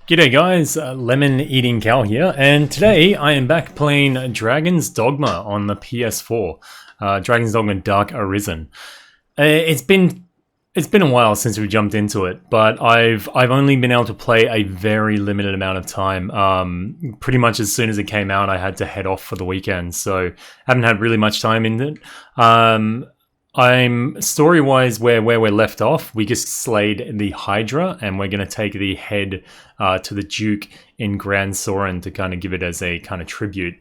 G'day guys, Lemon Eating Cow here, and today I am back playing Dragon's Dogma on the PS4. Dragon's Dogma Dark Arisen. It's been a while since we jumped into it, but I've only been able to play a very limited amount of time. Pretty much as soon as it came out, I had to head off for the weekend, so haven't had really much time in it. I'm story-wise where we're left off. We just slayed the Hydra, and we're going to take the head to the Duke in Gran Soren to kind of give it as a kind of tribute.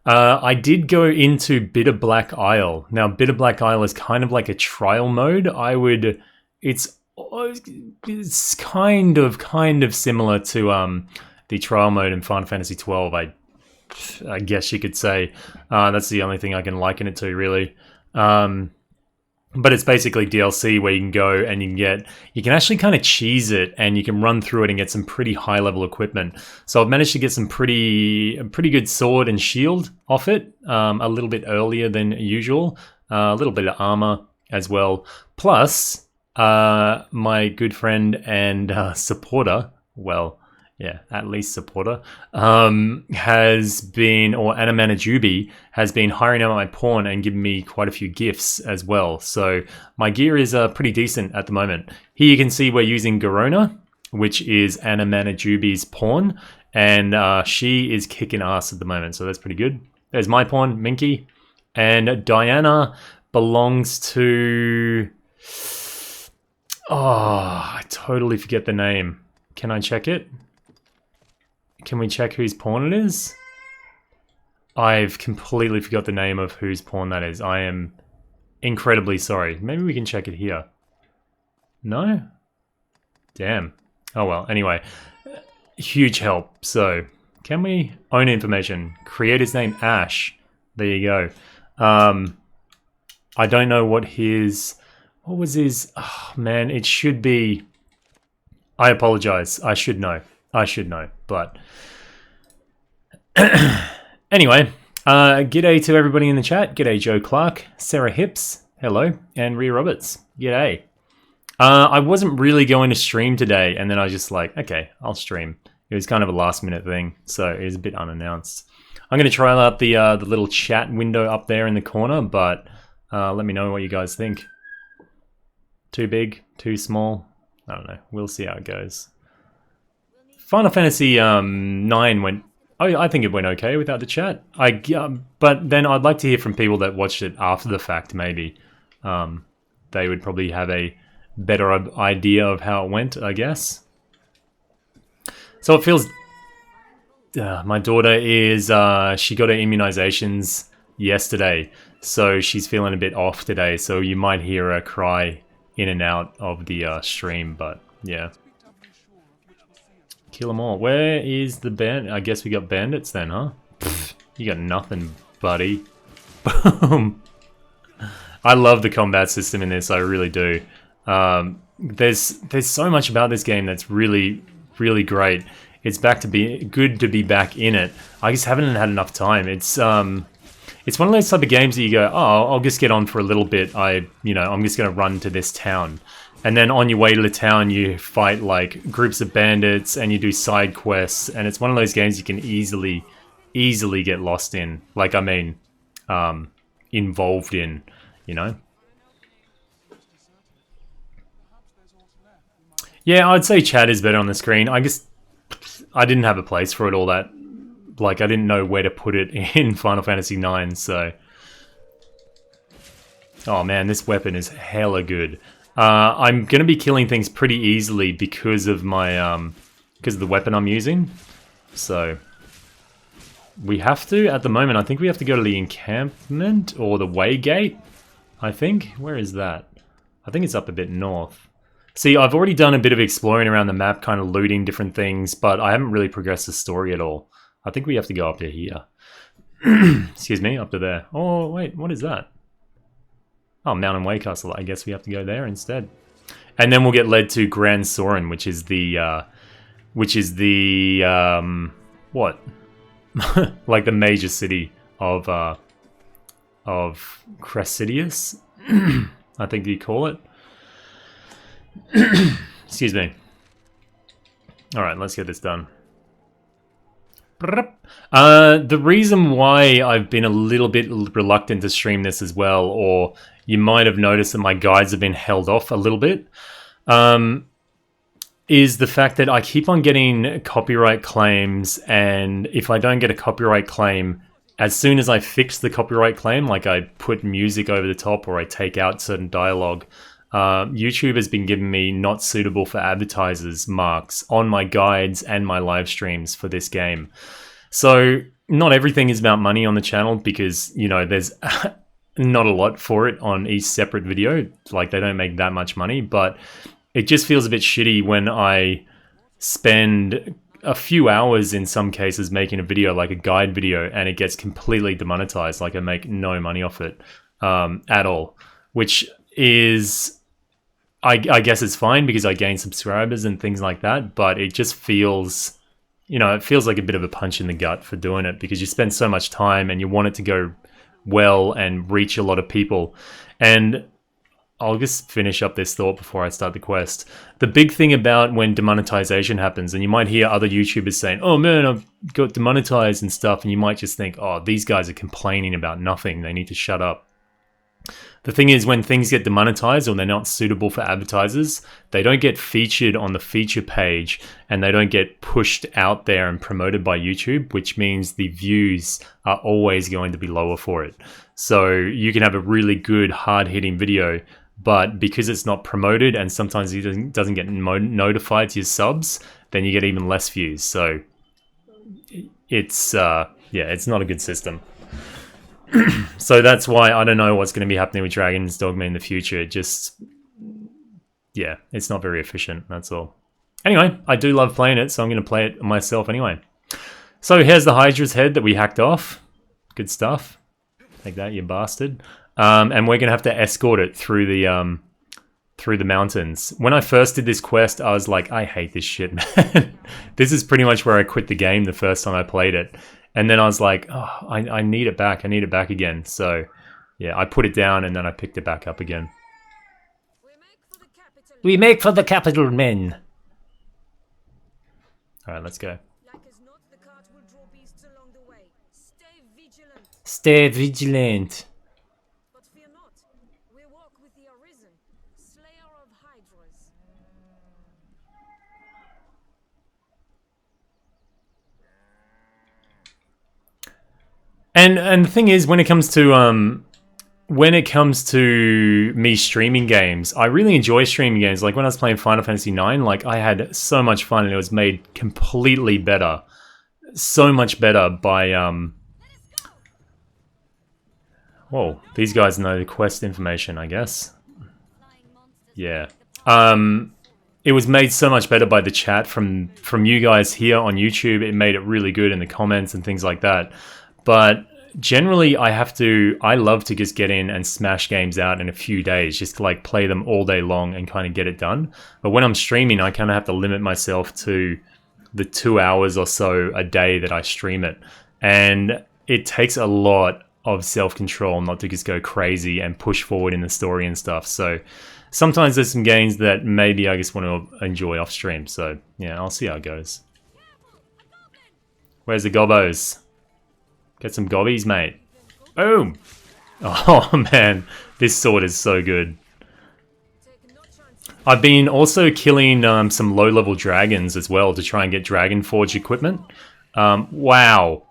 I did go into Bitter Black Isle. Now, Bitter Black Isle is kind of like a trial mode. It's kind of similar to the trial mode in Final Fantasy XII. I guess you could say that's the only thing I can liken it to, really. But it's basically DLC where you can go and you can actually kind of cheese it, and you can run through it and get some pretty high level equipment. So I've managed to get some pretty good sword and shield off it, a little bit earlier than usual, a little bit of armor as well. Plus, my good friend and supporter, well, yeah, at least supporter, has been, or Anamanajubi, has been hiring out my pawn and giving me quite a few gifts as well. So my gear is pretty decent at the moment. Here you can see we're using Garona, which is Anamanajubi's pawn, and she is kicking ass at the moment, so that's pretty good. There's my pawn, Minky, and Diana belongs to... Oh, I totally forget the name. Can I check it? Can we check whose pawn it is? I've completely forgot the name of whose pawn that is. I am incredibly sorry. Maybe we can check it here. No? Damn. Oh well, anyway. Huge help. So, can we own information? Creator's name, Ash. There you go. I don't know what his... What was his... Oh man, it should be... I apologize. I should know, but... Anyway, g'day to everybody in the chat. G'day Joe Clark, Sarah Hips, hello, and Rhea Roberts, g'day. I wasn't really going to stream today, and then I was just like, okay, I'll stream. It was kind of a last minute thing, so it was a bit unannounced. I'm going to try out the little chat window up there in the corner, but let me know what you guys think. Too big, too small, I don't know, we'll see how it goes. Final Fantasy 9 went... I think it went okay without the chat. But then I'd like to hear from people that watched it after the fact, maybe. They would probably have a better idea of how it went, I guess. So it feels... my daughter is... she got her immunizations yesterday, so she's feeling a bit off today, so you might hear her cry in and out of the stream, but yeah. Kill them all. Where is the band? I guess we got bandits then, huh? Pfft, you got nothing, buddy. Boom. I love the combat system in this. I really do. There's so much about this game that's really, really great. It's good to be back in it. I just haven't had enough time. It's one of those type of games that you go, oh, I'll just get on for a little bit. I'm just gonna run to this town. And then on your way to the town, you fight like groups of bandits and you do side quests. And it's one of those games you can easily get lost in. Like, I mean, involved in, you know? Yeah, I'd say chat is better on the screen. I didn't have a place for it all that. Like, I didn't know where to put it in Final Fantasy 9, so... Oh man, this weapon is hella good. I'm gonna be killing things pretty easily because of my because of the weapon I'm using. So we have to at the moment. I think we have to go to the encampment or the way gate. I think. Where is that? I think it's up a bit north. See, I've already done a bit of exploring around the map, kind of looting different things, but I haven't really progressed the story at all. I think we have to go up to here. Excuse me, up to there. Oh, wait, what is that? Oh, Mountain Way Castle. I guess we have to go there instead. And then we'll get led to Gran Soren, which is the what? Like the major city of Cressidius, I think you call it. Excuse me. Alright, let's get this done. The reason why I've been a little bit reluctant to stream this as well, or you might have noticed that my guides have been held off a little bit, is the fact that I keep on getting copyright claims, and if I don't get a copyright claim, as soon as I fix the copyright claim, like I put music over the top or I take out certain dialogue, YouTube has been giving me not suitable for advertisers marks on my guides and my live streams for this game. So not everything is about money on the channel, because, you know, there's not a lot for it on each separate video. Like, they don't make that much money, but it just feels a bit shitty when I spend a few hours in some cases making a video, like a guide video, and it gets completely demonetized. Like, I make no money off it at all, which is, I guess it's fine because I gain subscribers and things like that, but it just feels, you know, it feels like a bit of a punch in the gut for doing it, because you spend so much time and you want it to go well and reach a lot of people. And I'll just finish up this thought before I start the quest. The big thing about when demonetization happens, and you might hear other YouTubers saying, oh man, I've got demonetized and stuff, and you might just think, oh, these guys are complaining about nothing, they need to shut up. The thing is, when things get demonetized or they're not suitable for advertisers, they don't get featured on the feature page, and they don't get pushed out there and promoted by YouTube, which means the views are always going to be lower for it. So you can have a really good, hard-hitting video, but because it's not promoted and sometimes it doesn't get notified to your subs, then you get even less views. So it's, yeah, it's not a good system. So that's why I don't know what's going to be happening with Dragon's Dogma in the future. It just, yeah, it's not very efficient, that's all. Anyway, I do love playing it, so I'm going to play it myself anyway. So here's the Hydra's head that we hacked off. Good stuff. Take that, you bastard. And we're going to have to escort it through the mountains. When I first did this quest, I was like, I hate this shit, man. This is pretty much where I quit the game the first time I played it. And then I was like, oh, I need it back. I need it back again. So, yeah, I put it down and then I picked it back up again. We make for the capital, men. All right, let's go. Stay vigilant. But fear not. We walk with the Arisen, slayer of hydras. And the thing is, when it comes to me streaming games, I really enjoy streaming games. Like when I was playing Final Fantasy IX, like I had so much fun, and it was made completely better, so much better by whoa, these guys know the quest information, I guess. Yeah. It was made so much better by the chat from you guys here on YouTube. It made it really good in the comments and things like that. But generally, I love to just get in and smash games out in a few days, just to like play them all day long and kind of get it done. But when I'm streaming, I kind of have to limit myself to the 2 hours or so a day that I stream it. And it takes a lot of self-control not to just go crazy and push forward in the story and stuff. So sometimes there's some games that maybe I just want to enjoy off stream. So yeah, I'll see how it goes. Where's the gobbos? Get some gobbies, mate. Boom! Oh man, this sword is so good. I've been also killing some low-level dragons as well to try and get Dragon Forge equipment. Wow.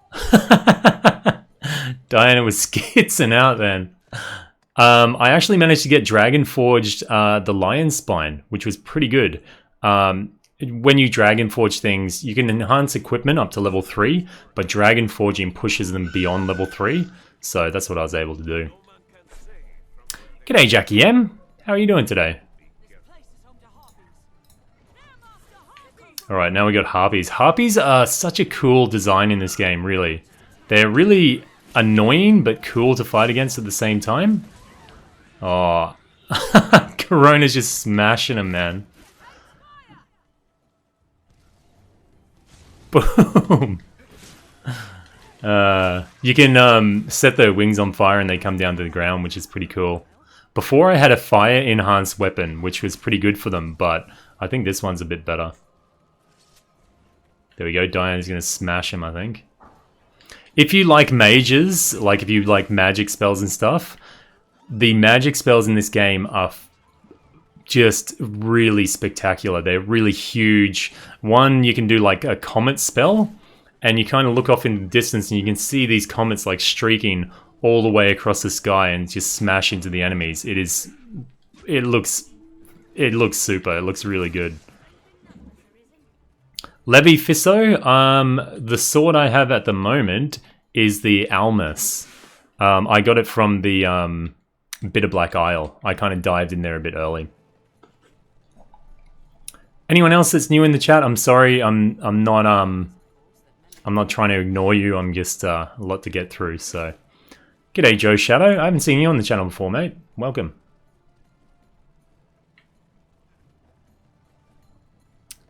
Diana was skitzing out then. I actually managed to get Dragon Forged the Lion's Spine, which was pretty good. When you Dragon Forge things, you can enhance equipment up to level 3, but Dragon Forging pushes them beyond level 3. So that's what I was able to do. G'day, Jackie M. How are you doing today? Alright, now we got harpies. Harpies are such a cool design in this game, really. They're really annoying, but cool to fight against at the same time. Oh, Corona's just smashing them, man. Boom! You can set their wings on fire and they come down to the ground, which is pretty cool. Before I had a fire-enhanced weapon, which was pretty good for them, but I think this one's a bit better. There we go, Diane's gonna smash him, I think. If you like mages, like if you like magic spells and stuff, the magic spells in this game are just really spectacular. They're really huge. One, you can do like a comet spell, and you kind of look off in the distance and you can see these comets like streaking all the way across the sky and just smash into the enemies. It looks super. It looks really good. Levi Fisso, the sword I have at the moment is the Almus. I got it from the Bitter Black Isle. I kind of dived in there a bit early. Anyone else that's new in the chat? I'm sorry, I'm not trying to ignore you. I'm just a lot to get through. So, g'day Joe Shadow. I haven't seen you on the channel before, mate. Welcome.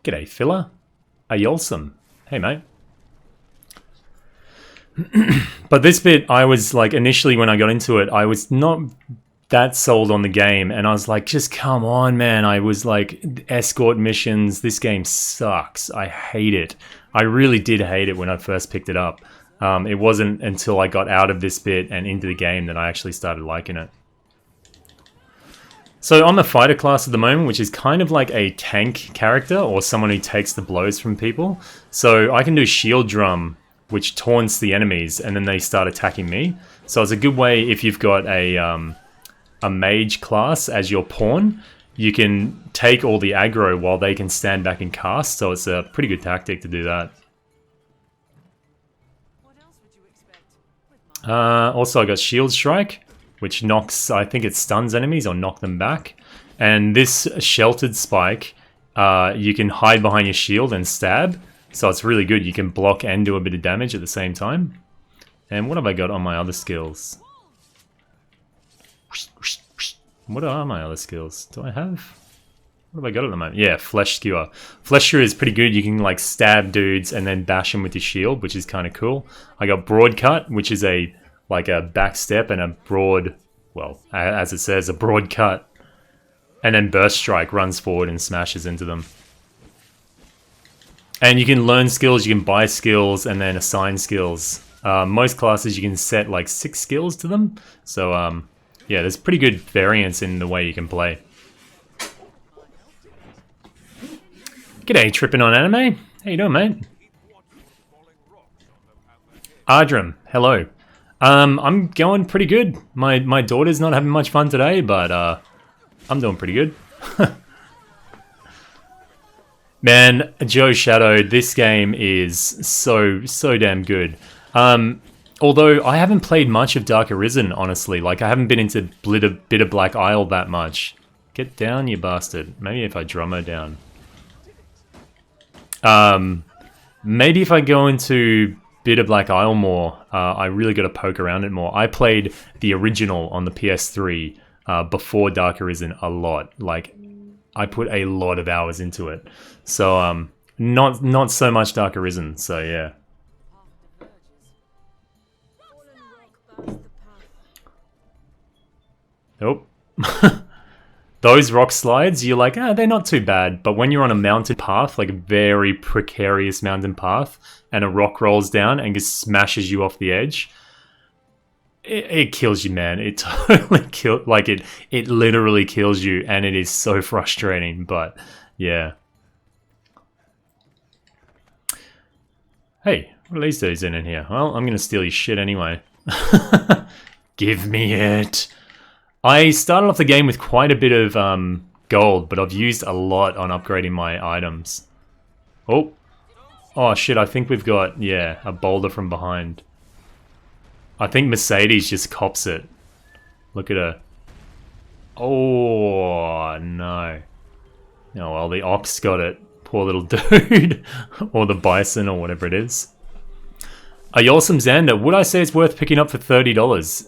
G'day Filler. Ayolsum. Hey, mate. But this bit, I was like, initially when I got into it, I was not that sold on the game. And I was like, just come on, man. I was like, escort missions. This game sucks. I hate it. I really did hate it when I first picked it up. It wasn't until I got out of this bit and into the game that I actually started liking it. So I'm a fighter class at the moment, which is kind of like a tank character or someone who takes the blows from people. So I can do shield drum, which taunts the enemies, and then they start attacking me. So it's a good way if you've got a mage class as your pawn. You can take all the aggro while they can stand back and cast. So it's a pretty good tactic to do that. Also I got shield strike, which knocks, I think it stuns enemies or knock them back. And this sheltered spike, you can hide behind your shield and stab. So it's really good. You can block and do a bit of damage at the same time. And what have I got on my other skills? What are my other skills? Do I have? What have I got at the moment? Yeah, Flesh Skewer. Flesh Skewer is pretty good. You can like stab dudes and then bash them with your shield, which is kind of cool. I got Broad Cut, which is like a back step and a broad, well, as it says, a broad cut. And then Burst Strike runs forward and smashes into them. And you can learn skills, you can buy skills, and then assign skills. Most classes you can set like 6 skills to them. So yeah, there's pretty good variance in the way you can play. G'day, Trippin' on Anime. How you doing, mate? Ardrum, hello. I'm going pretty good. My daughter's not having much fun today, but I'm doing pretty good. Man, Joe Shadow, this game is so damn good. Although I haven't played much of Dark Arisen, honestly. Like, I haven't been into Bitter Black Isle that much. Get down, you bastard. Maybe if I drum her down. Maybe if I go into Bitter Black Isle more, I really got to poke around it more. I played the original on the PS3 before Dark Arisen a lot. Like, I put a lot of hours into it. So, not so much Dark Arisen, so yeah. Nope. Those rock slides, you're like, they're not too bad. But when you're on a mountain path, like a very precarious mountain path, and a rock rolls down and just smashes you off the edge, it kills you, man. It totally kills, like it literally kills you, and it is so frustrating, but yeah. Hey, what are these dudes in here? Well, I'm gonna steal your shit anyway. Give me it. I started off the game with quite a bit of gold, but I've used a lot on upgrading my items. Oh shit, I think we've got, yeah, a boulder from behind. I think Mercedes just cops it. Look at her. Oh, no. Oh, well, the ox got it. Poor little dude. Or the bison or whatever it is. A Yolsum Xander, would I say it's worth picking up for $30?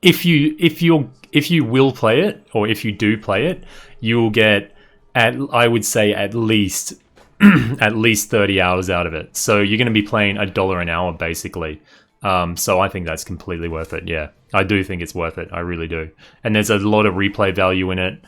If you will play it, or if you do play it, you will get I would say at least at least 30 hours out of it. So you're going to be playing $1 an hour basically. So I think that's completely worth it. Yeah, I do think it's worth it. I really do. And there's a lot of replay value in it.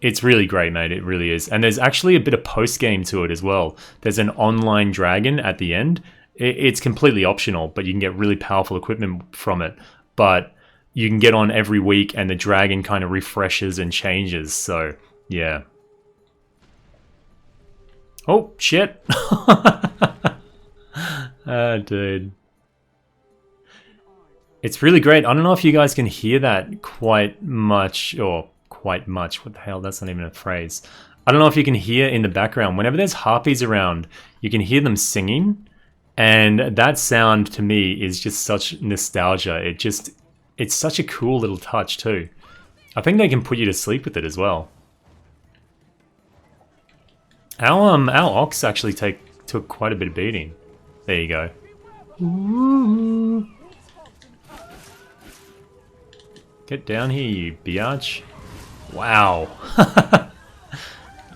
It's really great, mate. It really is. And there's actually a bit of post-game to it as well. There's an online dragon at the end. It's completely optional, but you can get really powerful equipment from it. But you can get on every week and the dragon kind of refreshes and changes. So, yeah. Oh, shit. Dude. It's really great. I don't know if you guys can hear that quite much, or quite much. What the hell? That's not even a phrase. I don't know if you can hear in the background. Whenever there's harpies around, you can hear them singing. And that sound to me is just such nostalgia. It's such a cool little touch too. I think they can put you to sleep with it as well. Our ox actually took quite a bit of beating. There you go. Ooh. Get down here, you biatch. Wow.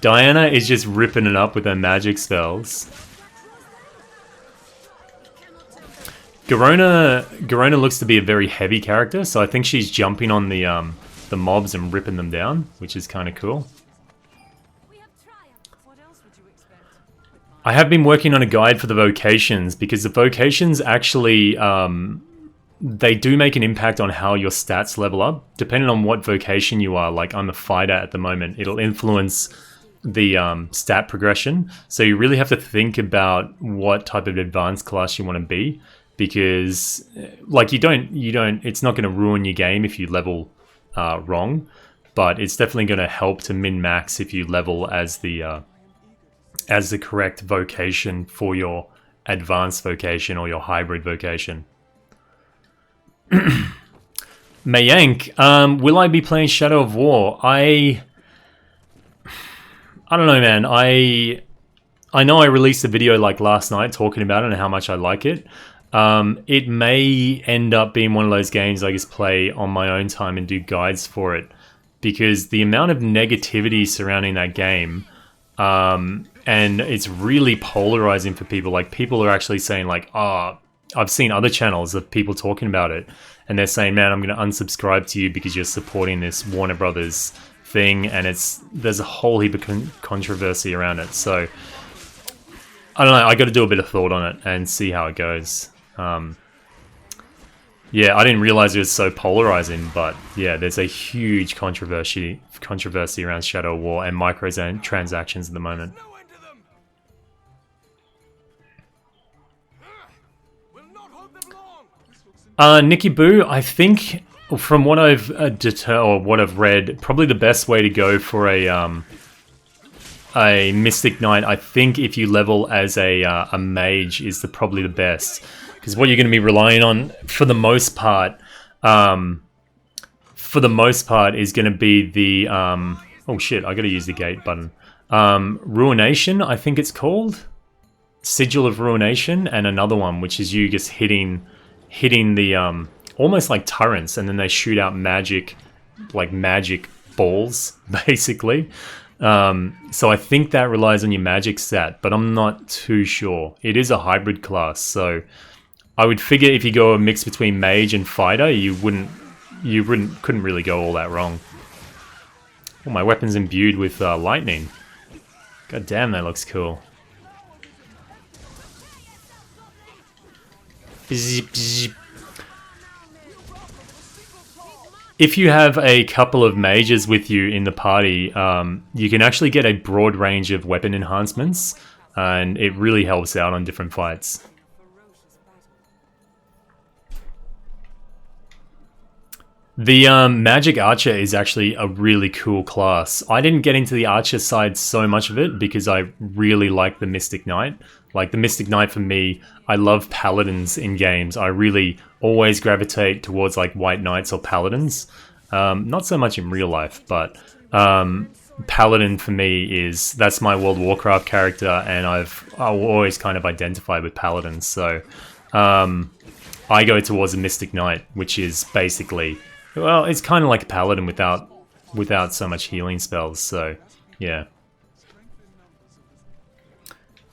Diana is just ripping it up with her magic spells. Garona looks to be a very heavy character, so I think she's jumping on the mobs and ripping them down, which is kind of cool. I have been working on a guide for the vocations, because the vocations actually they do make an impact on how your stats level up, depending on what vocation you are. Like, I'm a fighter at the moment. It'll influence the stat progression. So you really have to think about what type of advanced class you want to be, because like you don't it's not going to ruin your game if you level wrong, but it's definitely going to help to min-max if you level as the correct vocation for your advanced vocation or your hybrid vocation. Mayank, will I be playing Shadow of War? I don't know, man. I know I released a video like last night talking about it and how much I like it. It may end up being one of those games I just play on my own time and do guides for it, because the amount of negativity surrounding that game, and it's really polarizing for people. Like, people are actually saying like, I've seen other channels of people talking about it, and they're saying, man, I'm going to unsubscribe to you because you're supporting this Warner Brothers thing, and there's a whole heap of controversy around it. So I don't know, I got to do a bit of thought on it and see how it goes. Yeah, I didn't realize it was so polarizing, but yeah, there's a huge controversy around Shadow of War and microtransactions at the moment. Nikki Boo, I think from what I've what I've read, probably the best way to go for a Mystic Knight, I think if you level as a mage is probably the best, because what you're going to be relying on for the most part is going to be the oh shit, I got to use the gate button. Ruination, I think it's called, Sigil of Ruination, and another one which is you just hitting the almost like turrets, and then they shoot out magic balls basically. So I think that relies on your magic stat, but I'm not too sure. It is a hybrid class, so I would figure if you go a mix between mage and fighter, you couldn't really go all that wrong. Oh, my weapon's imbued with lightning. God damn, that looks cool. If you have a couple of mages with you in the party, you can actually get a broad range of weapon enhancements, and it really helps out on different fights. The Magic Archer is actually a really cool class. I didn't get into the Archer side so much of it because I really like the Mystic Knight. Like, the Mystic Knight for me, I love Paladins in games. I really always gravitate towards like White Knights or Paladins. Not so much in real life, but Paladin for me that's my World of Warcraft character, and I've always kind of identified with Paladins. So I go towards a Mystic Knight, which is basically, well, it's kind of like a Paladin without so much healing spells. So yeah,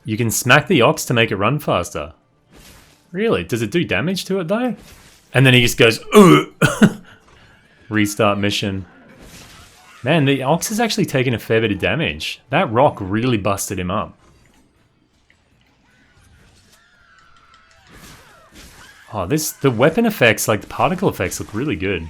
you can smack the ox to make it run faster. Really? Does it do damage to it though? And then he just goes, ugh! Restart mission. Man, the ox has actually taken a fair bit of damage. That rock really busted him up. Oh, the weapon effects, like the particle effects, look really good.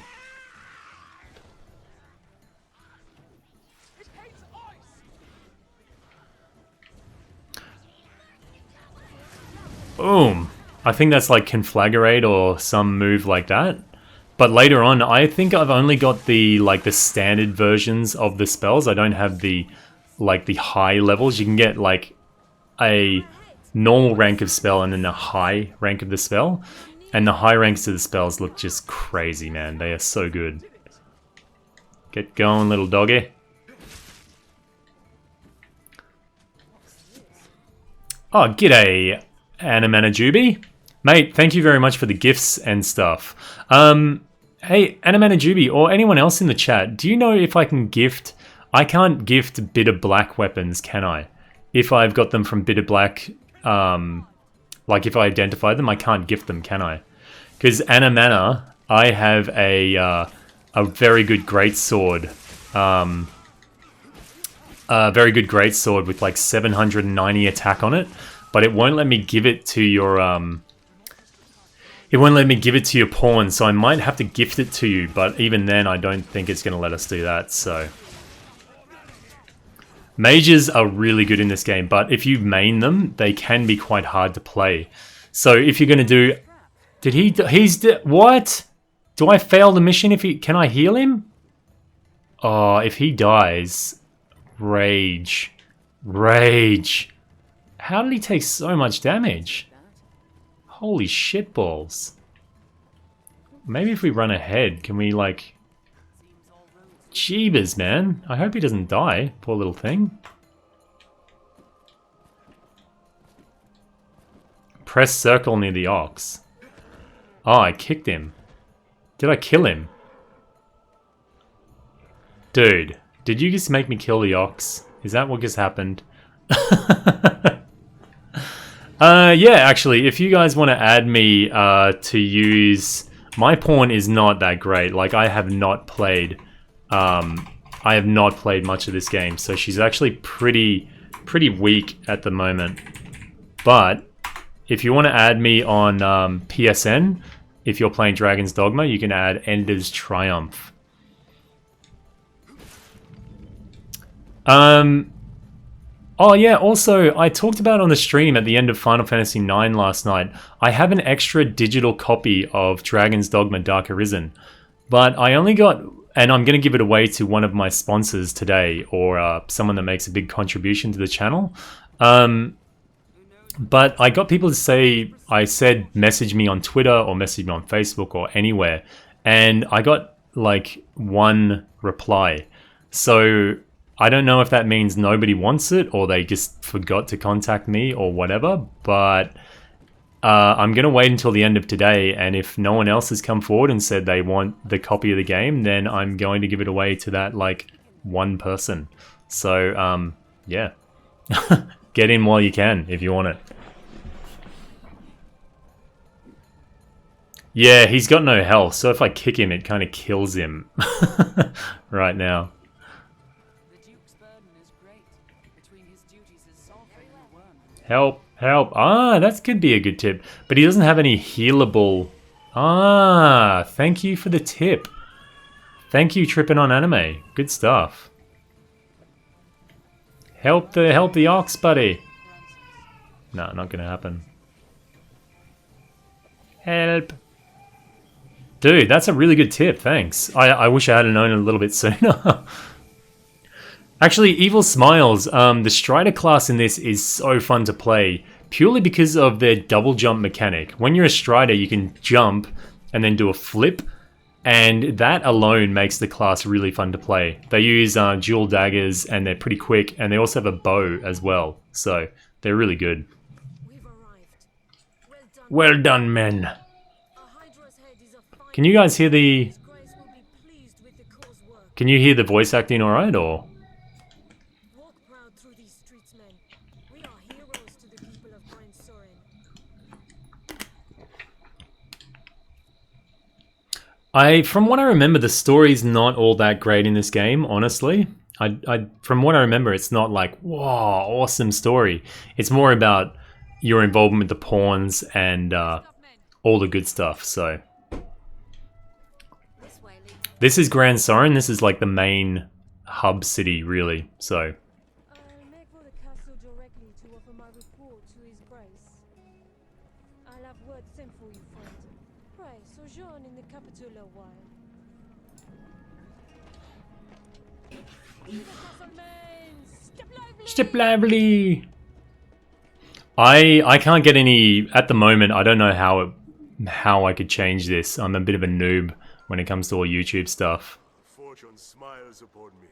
Boom. I think that's like Conflagrate or some move like that. But later on, I think I've only got the standard versions of the spells. I don't have the high levels. You can get like a normal rank of spell and then a high rank of the spell. And the high ranks of the spells look just crazy, man. They are so good. Get going, little doggy. Oh, g'day, Anamanajubi. Mate, thank you very much for the gifts and stuff. Hey, Anamanajubi, or anyone else in the chat, do you know if I can gift... I can't gift Bitter Black weapons, can I? If I've got them from Bitter Black, like if I identify them, I can't gift them, can I? Because Anamana, I have a very good greatsword. A very good greatsword with like 790 attack on it, but it won't let me give it to your... It won't let me give it to your pawn, so I might have to gift it to you, but even then I don't think it's going to let us do that, so... Mages are really good in this game, but if you main them, they can be quite hard to play. So if you're going to do... What? Do I fail the mission if he... Can I heal him? Oh, if he dies... Rage. Rage. How did he take so much damage? Holy shitballs. Maybe if we run ahead, can we like... Jeebus, man. I hope he doesn't die, poor little thing. Press circle near the ox. Oh, I kicked him. Did I kill him? Dude, did you just make me kill the ox? Is that what just happened? Yeah, actually, if you guys want to add me to use... My pawn is not that great. Like, I have not played much of this game, so she's actually pretty weak at the moment. But if you want to add me on PSN, if you're playing Dragon's Dogma, you can add Ender's Triumph. Oh yeah, also, I talked about on the stream at the end of Final Fantasy IX last night, I have an extra digital copy of Dragon's Dogma Dark Arisen, but I only got, and I'm going to give it away to one of my sponsors today, or someone that makes a big contribution to the channel. But I got people to say, I said message me on Twitter or message me on Facebook or anywhere, and I got like one reply. So I don't know if that means nobody wants it or they just forgot to contact me or whatever, but I'm going to wait until the end of today, and if no one else has come forward and said they want the copy of the game, then I'm going to give it away to that, like, one person. So, yeah. Get in while you can, if you want it. Yeah, he's got no health, so if I kick him, it kind of kills him right now. Help, help. Ah, that could be a good tip. But he doesn't have any healable... Ah, thank you for the tip. Thank you, Trippin' on Anime. Good stuff. Help the ox, buddy. No, not gonna happen. Help. Dude, that's a really good tip, thanks. I wish I had known a little bit sooner. Actually, Evil Smiles, the Strider class in this is so fun to play, purely because of their double jump mechanic. When you're a Strider, you can jump and then do a flip, And that alone makes the class really fun to play. They use dual daggers and they're pretty quick, and they also have a bow as well. So they're really good. We've arrived. Well done, men. A hydra's head is a fine. Can you guys hear the... His Grace will be pleased with the cause work. Can you hear the voice acting alright, or... Walk proud through these streets, men. We are heroes to the people of Gran Soren. From what I remember, the story's not all that great in this game, honestly. From what I remember, it's not like, wow, awesome story. It's more about your involvement with the pawns and all the good stuff, so... This way leads. This is Gran Soren. This is like the main hub city, really, so... I'll make for the castle directly to offer my report to His Grace. I'll have word sent for you, friend. Pray, sojourn in the capital a while. Viva Castlemen! Step lively! Step lively! I can't get any... At the moment, I don't know how I could change this. I'm a bit of a noob when it comes to all YouTube stuff. Fortune smiles upon me.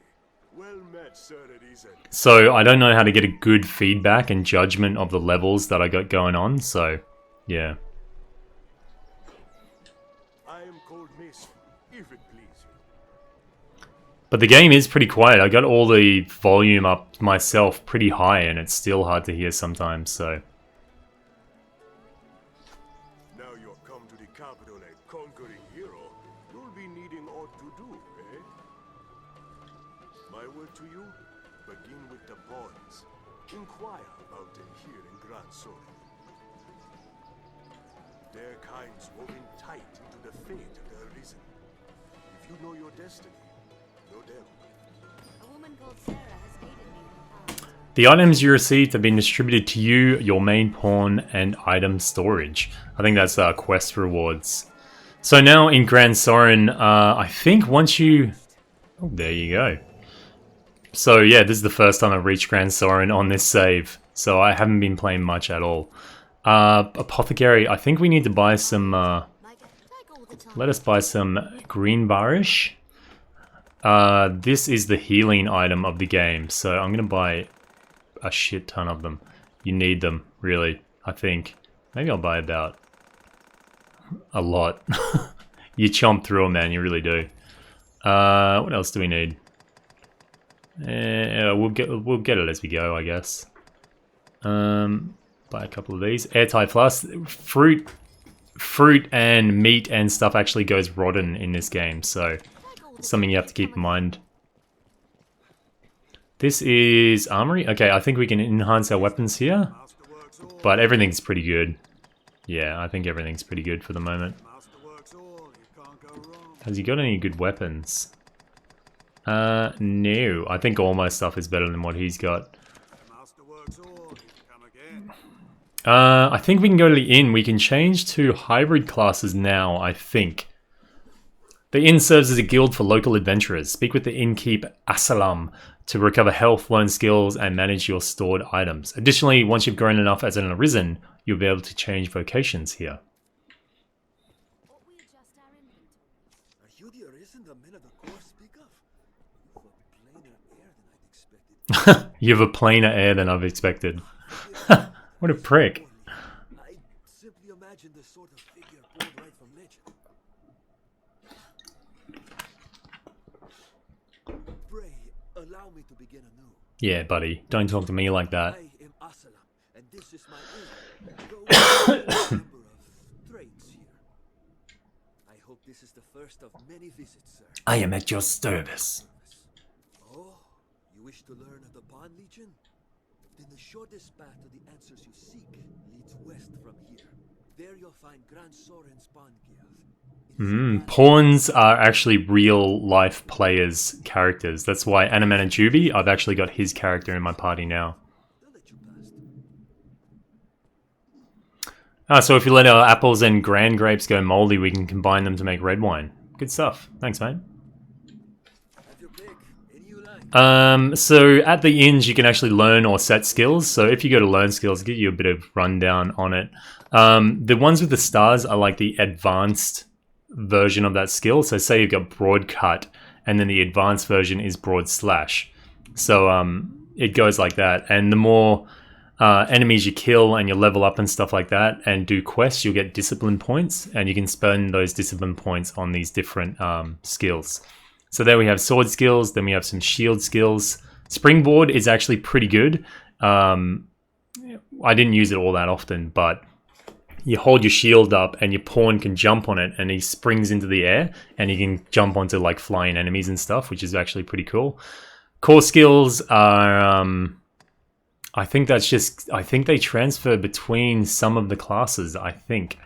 Well met, Sir Arisen. So I don't know how to get a good feedback and judgment of the levels that I got going on, so yeah. I am called Mason, if it please you. But the game is pretty quiet. I got all the volume up myself pretty high and it's still hard to hear sometimes, so... Now you're come to the capital a conquering hero, you'll be needing aught to do, eh? My word to you, begin with the pawns. Inquire about them here in Gran Soren. Their kinds woven tight into the fate of the Arisen. If you know your destiny, know them. A woman called Sarah has aided me in the past. The items you received have been distributed to you, your main pawn, and item storage. I think that's quest rewards. So now in Gran Soren, I think once you... Oh, there you go. So yeah, this is the first time I've reached Gran Soren on this save. So I haven't been playing much at all. Apothecary, I think we need to buy some... Like a tag all the time. let us buy some green barish. This is the healing item of the game, so I'm gonna buy a shit ton of them. You need them, really, I think. Maybe I'll buy about a lot. You chomp through them, man, you really do. What else do we need? We'll get it as we go, I guess. Buy a couple of these. Airtight flask. Fruit and meat and stuff actually goes rotten in this game, so something you have to keep in mind. This is armory. Okay, I think we can enhance our weapons here, but everything's pretty good. Yeah, I think everything's pretty good for the moment. Has he got any good weapons? No. I think all my stuff is better than what he's got. I think we can go to the inn. We can change to hybrid classes now, I think. The inn serves as a guild for local adventurers. Speak with the innkeep Asalam to recover health, learn skills, and manage your stored items. Additionally, once you've grown enough as an Arisen, you'll be able to change vocations here. Ought we adjust our inventory? Are you the Arisen the men of the core speak of? You've a plainer air than I'd expected. You have a plainer air than I've expected. What a prick. I simply imagined the sort of figure pulled right from legend. Pray, allow me to begin anew. Yeah, buddy. Don't talk to me like that. I am Asalam, and this is my inn. Though I'm a member of trades here. I hope this is the first of many visits, sir. I am at your service. Oh, you wish to learn of the Pawn Legion? Then the shortest path to the answers you seek leads west from here. There you'll find Gran Soren's Pawn Guild. Pawns are actually real life players' characters. That's why Anamanajubi, I've actually got his character in my party now. They'll let you past. So if you let our apples and Gran grapes go moldy, we can combine them to make red wine. Good stuff. Thanks, mate. Have your pick. Any you like. So at the inns, you can actually learn or set skills. So if you go to learn skills, I'll give you a bit of rundown on it. The ones with the stars are like the advanced version of that skill. So say you've got broad cut, and then the advanced version is broad slash. So it goes like that. And the more enemies you kill and you level up and stuff like that and do quests, you'll get discipline points, and you can spend those discipline points on these different skills. So there we have sword skills, then we have some shield skills. Springboard is actually pretty good. I didn't use it all that often, but you hold your shield up and your pawn can jump on it and he springs into the air and you can jump onto like flying enemies and stuff, which is actually pretty cool. Core skills are, I think they transfer between some of the classes, I think.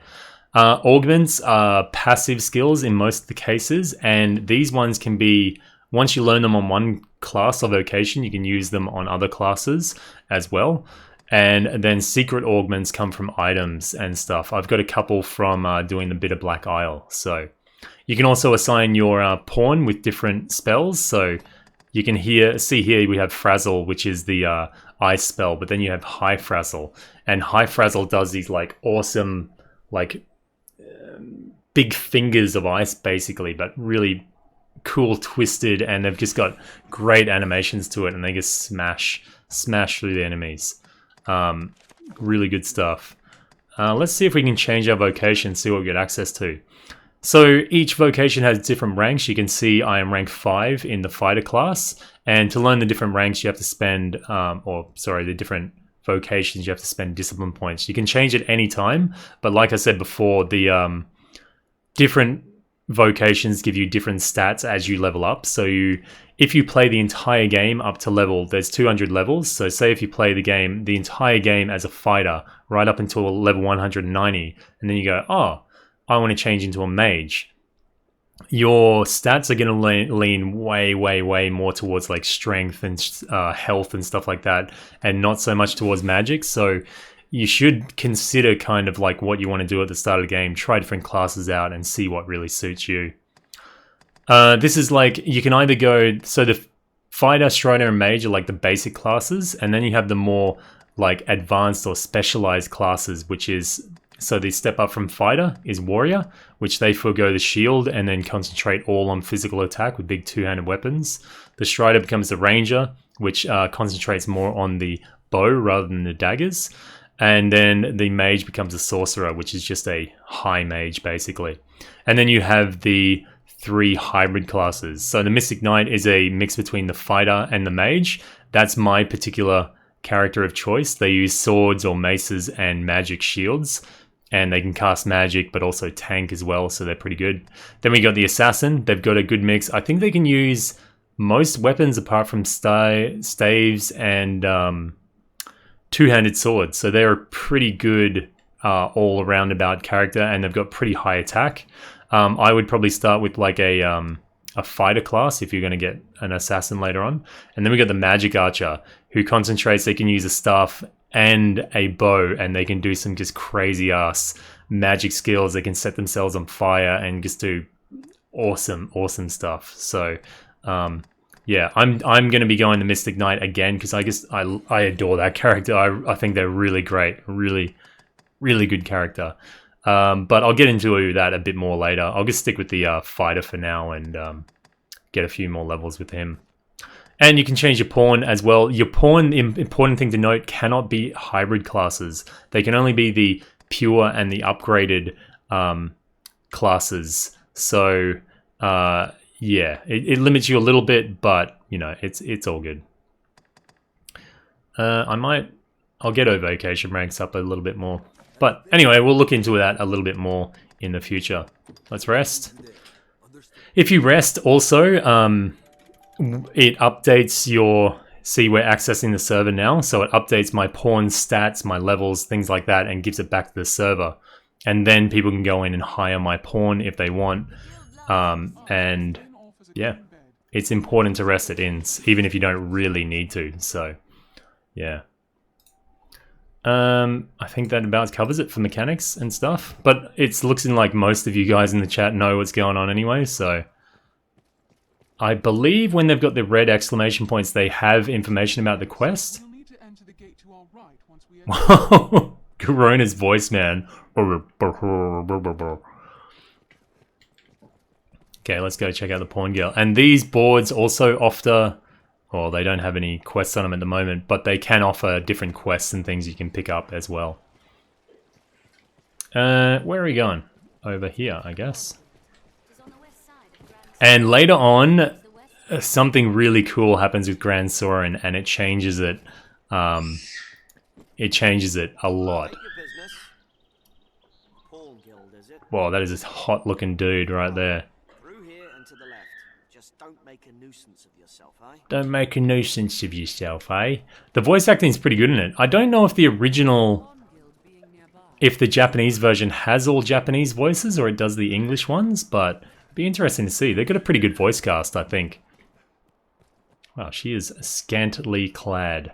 Augments are passive skills in most of the cases, and these ones can be, once you learn them on one class or vocation, you can use them on other classes as well. And then secret augments come from items and stuff. I've got a couple from doing the Bitter Black Isle. So you can also assign your pawn with different spells. So you can see here we have Frazzle, which is the ice spell, but then you have High Frazzle. And High Frazzle does these like awesome, like big fingers of ice basically, but really cool twisted, and they've just got great animations to it, and they just smash through the enemies. Really good stuff. Let's see if we can change our vocation, see what we get access to. So each vocation has different ranks. You can see I am rank 5 in the fighter class, and to learn the different ranks you have to spend, the different vocations you have to spend discipline points. You can change at any time, but like I said before, the different vocations give you different stats as you level up. So if you play the entire game up to level, there's 200 levels. So say if you play the entire game as a fighter right up until level 190, and then you go, oh, I want to change into a mage. Your stats are going to lean way, way, way more towards like strength and health and stuff like that, and not so much towards magic. So you should consider kind of like what you want to do at the start of the game. Try different classes out and see what really suits you. This is like, you can either go, so the fighter, strider, and mage are like the basic classes, and then you have the more like advanced or specialized classes, which is, so the step up from fighter is warrior, which they forego the shield and then concentrate all on physical attack with big two-handed weapons. The strider becomes the ranger, which concentrates more on the bow rather than the daggers. And then the mage becomes a sorcerer, which is just a high mage basically. And then you have the 3 hybrid classes. So the Mystic Knight is a mix between the fighter and the mage. That's my particular character of choice. They use swords or maces and magic shields, and they can cast magic but also tank as well, so they're pretty good. Then we got the assassin. They've got a good mix. I think they can use most weapons apart from staves and two-handed swords, so they're a pretty good all around about character, and they've got pretty high attack. I would probably start with like a fighter class if you're going to get an assassin later on. And then we got the magic archer, who concentrates. They can use a staff and a bow, and they can do some just crazy ass magic skills. They can set themselves on fire and just do awesome stuff. So yeah, I'm going to be going the Mystic Knight again because I adore that character. I think they're really great, really good character. But I'll get into that a bit more later. I'll just stick with the fighter for now and get a few more levels with him. And you can change your pawn as well. Your pawn, the important thing to note, cannot be hybrid classes. They can only be the pure and the upgraded classes. So yeah, it limits you a little bit, but you know, it's all good. I'll get our vocation ranks up a little bit more. But anyway, we'll look into that a little bit more in the future. Let's rest. If you rest also, it updates your... See, we're accessing the server now, so it updates my pawn stats, my levels, things like that, and gives it back to the server. And then people can go in and hire my pawn if they want. And yeah, it's important to rest at inns, even if you don't really need to. So, yeah. I think that about covers it for mechanics and stuff. But it looks like most of you guys in the chat know what's going on anyway, so... I believe when they've got the red exclamation points, they have information about the quest. Corona's voice, man. Okay, let's go check out the Pawn Guild. And these boards also offer... Well, they don't have any quests on them at the moment, but they can offer different quests and things you can pick up as well. Where are we going? Over here, I guess. And later on, something really cool happens with Gran Soren, and it changes it. It changes it a lot. Wow, that is a hot-looking dude right there. Through here and to the left. Just don't make a nuisance of yourself, eh? Don't make a nuisance of yourself, eh? The voice acting is pretty good in it. I don't know if the original... If the Japanese version has all Japanese voices or it does the English ones, but it'd be interesting to see. They've got a pretty good voice cast, I think. Wow, she is scantily clad.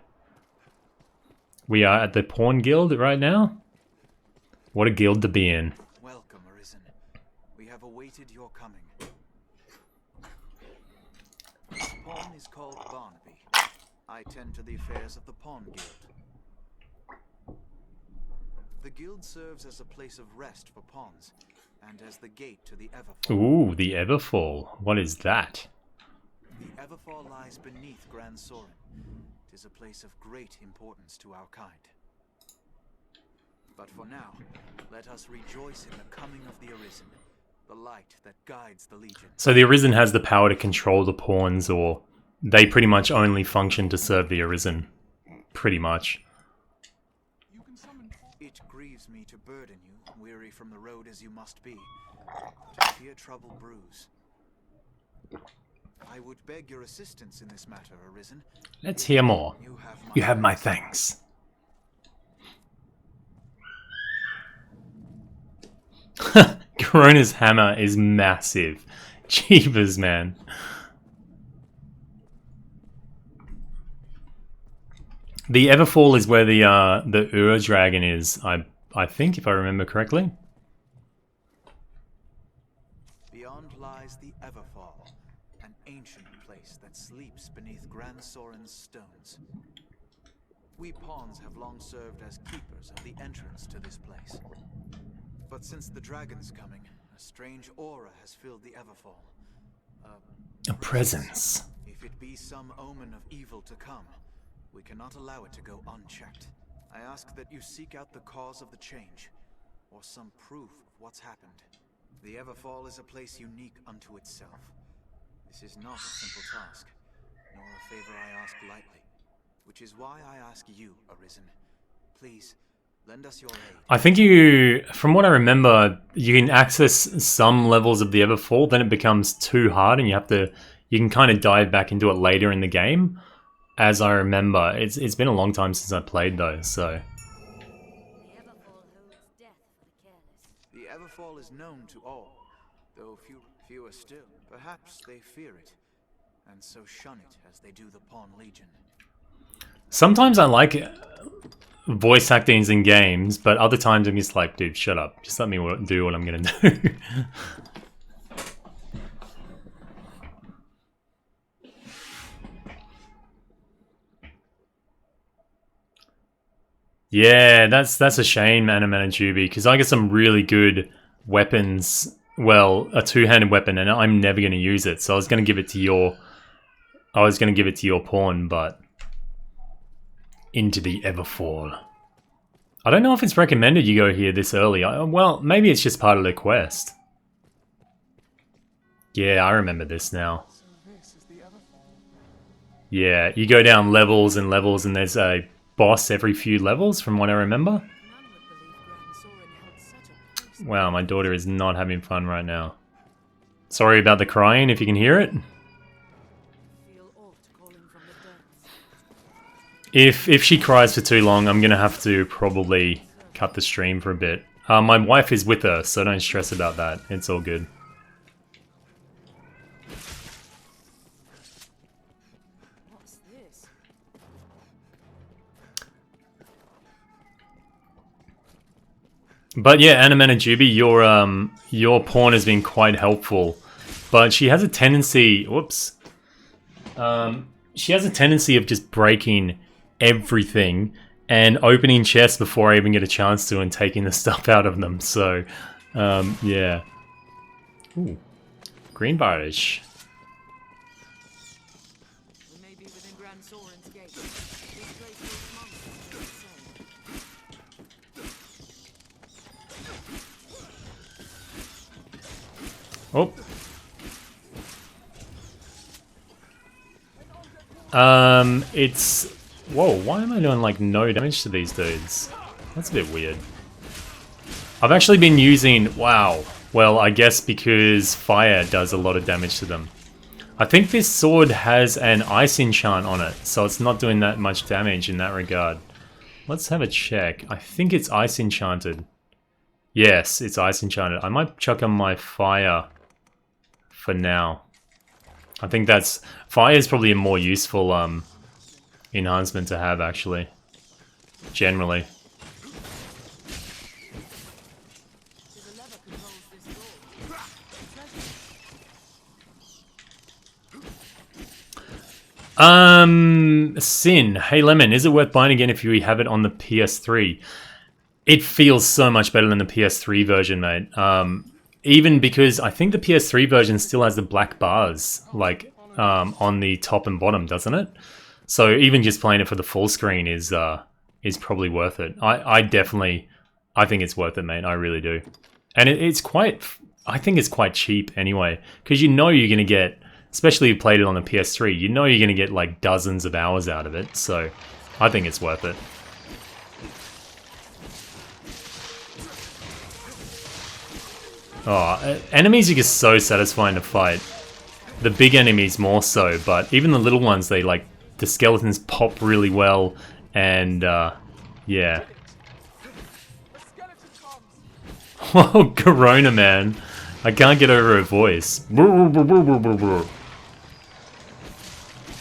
We are at the Pawn Guild right now. What a guild to be in. Welcome, Arisen. We have awaited your coming. This pawn is called Barnaby. I tend to the affairs of the Pawn Guild. The guild serves as a place of rest for pawns, and as the gate to the Everfall. Ooh, the Everfall. What is that? The Everfall lies beneath Gran Soren. It is a place of great importance to our kind. But for now, let us rejoice in the coming of the Arisen, the light that guides the Legion. So the Arisen has the power to control the pawns, or they pretty much only function to serve the Arisen. Pretty much. It grieves me to burden you, weary from the road as you must be, to fear trouble brews. I would beg your assistance in this matter, Arisen. Let's hear more. You have my thanks. Corona's hammer is massive. Jeebus, man. The Everfall is where the Ur-Dragon is, I think, if I remember correctly. Beyond lies the Everfall, an ancient place that sleeps beneath Gran Soren's stones. We pawns have long served as keepers of the entrance to this place. But since the dragon's coming, a strange aura has filled the Everfall. A presence. If it be some omen of evil to come, we cannot allow it to go unchecked. I ask that you seek out the cause of the change, or some proof of what's happened. The Everfall is a place unique unto itself. This is not a simple task, nor a favor I ask lightly, which is why I ask you, Arisen. Please, lend us your aid. I think you, from what I remember, you can access some levels of the Everfall, then it becomes too hard and you can kind of dive back into it later in the game. As I remember, it's been a long time since I played though, so. The Everfall holds death for the careless. The Everfall is known to all, though fewer still. Perhaps they fear it, and so shun it as they do the Pawn Legion. Sometimes I like voice actings in games, but other times I'm just like, dude, shut up. Just let me do what I'm gonna do. Yeah, that's a shame, Animanajubi, because I get some really good weapons. Well, a two-handed weapon, and I'm never going to use it. So I was going to give it to your pawn, but into the Everfall. I don't know if it's recommended you go here this early. Well, maybe it's just part of the quest. Yeah, I remember this now. Yeah, you go down levels and levels, and there's a boss every few levels, from what I remember. Wow, my daughter is not having fun right now. Sorry about the crying, if you can hear it. If she cries for too long, I'm gonna have to probably cut the stream for a bit. My wife is with her, so don't stress about that. It's all good. But yeah, Animanajubi, your pawn has been quite helpful. But she has a tendency... Whoops. She has a tendency of just breaking everything and opening chests before I even get a chance to and taking the stuff out of them. So, yeah. Ooh. Green bars. We may be within Gran Soren's gate. This place holds monsters, Oh. It's... Whoa, why am I doing, like, no damage to these dudes? That's a bit weird. I've actually been using... Wow. Well, I guess because fire does a lot of damage to them. I think this sword has an ice enchant on it, so it's not doing that much damage in that regard. Let's have a check. I think it's ice enchanted. Yes, it's ice enchanted. I might chuck on my fire for now. I think that's... Fire is probably a more useful enhancement to have, actually. Generally. Sin. Hey Lemon, is it worth buying again if you have it on the PS3? It feels so much better than the PS3 version, mate. Even because I think the PS3 version still has the black bars, like, on the top and bottom, doesn't it? So even just playing it for the full screen is probably worth it. I think it's worth it, mate. I really do. And it's quite... I think it's quite cheap anyway, because you know you're going to get... Especially if you played it on the PS3, you know you're going to get like dozens of hours out of it, so I think it's worth it. Oh, enemies are just so satisfying to fight. The big enemies more so, but even the little ones, they like... The skeletons pop really well, and yeah. Oh, Corona, man. I can't get over her voice.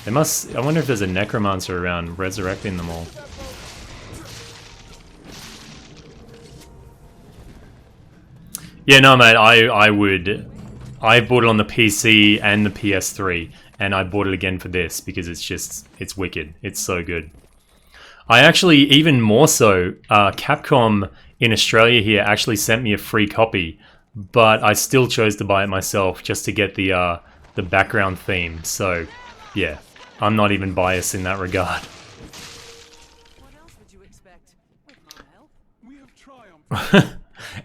They must... I wonder if there's a necromancer around resurrecting them all. Yeah, no, mate, I would... I bought it on the PC and the PS3, and I bought it again for this, because it's just... It's wicked. It's so good. I actually, even more so, Capcom in Australia here actually sent me a free copy, but I still chose to buy it myself, just to get the background theme, so... Yeah. I'm not even biased in that regard. What else would you expect? With my help? We have triumphed.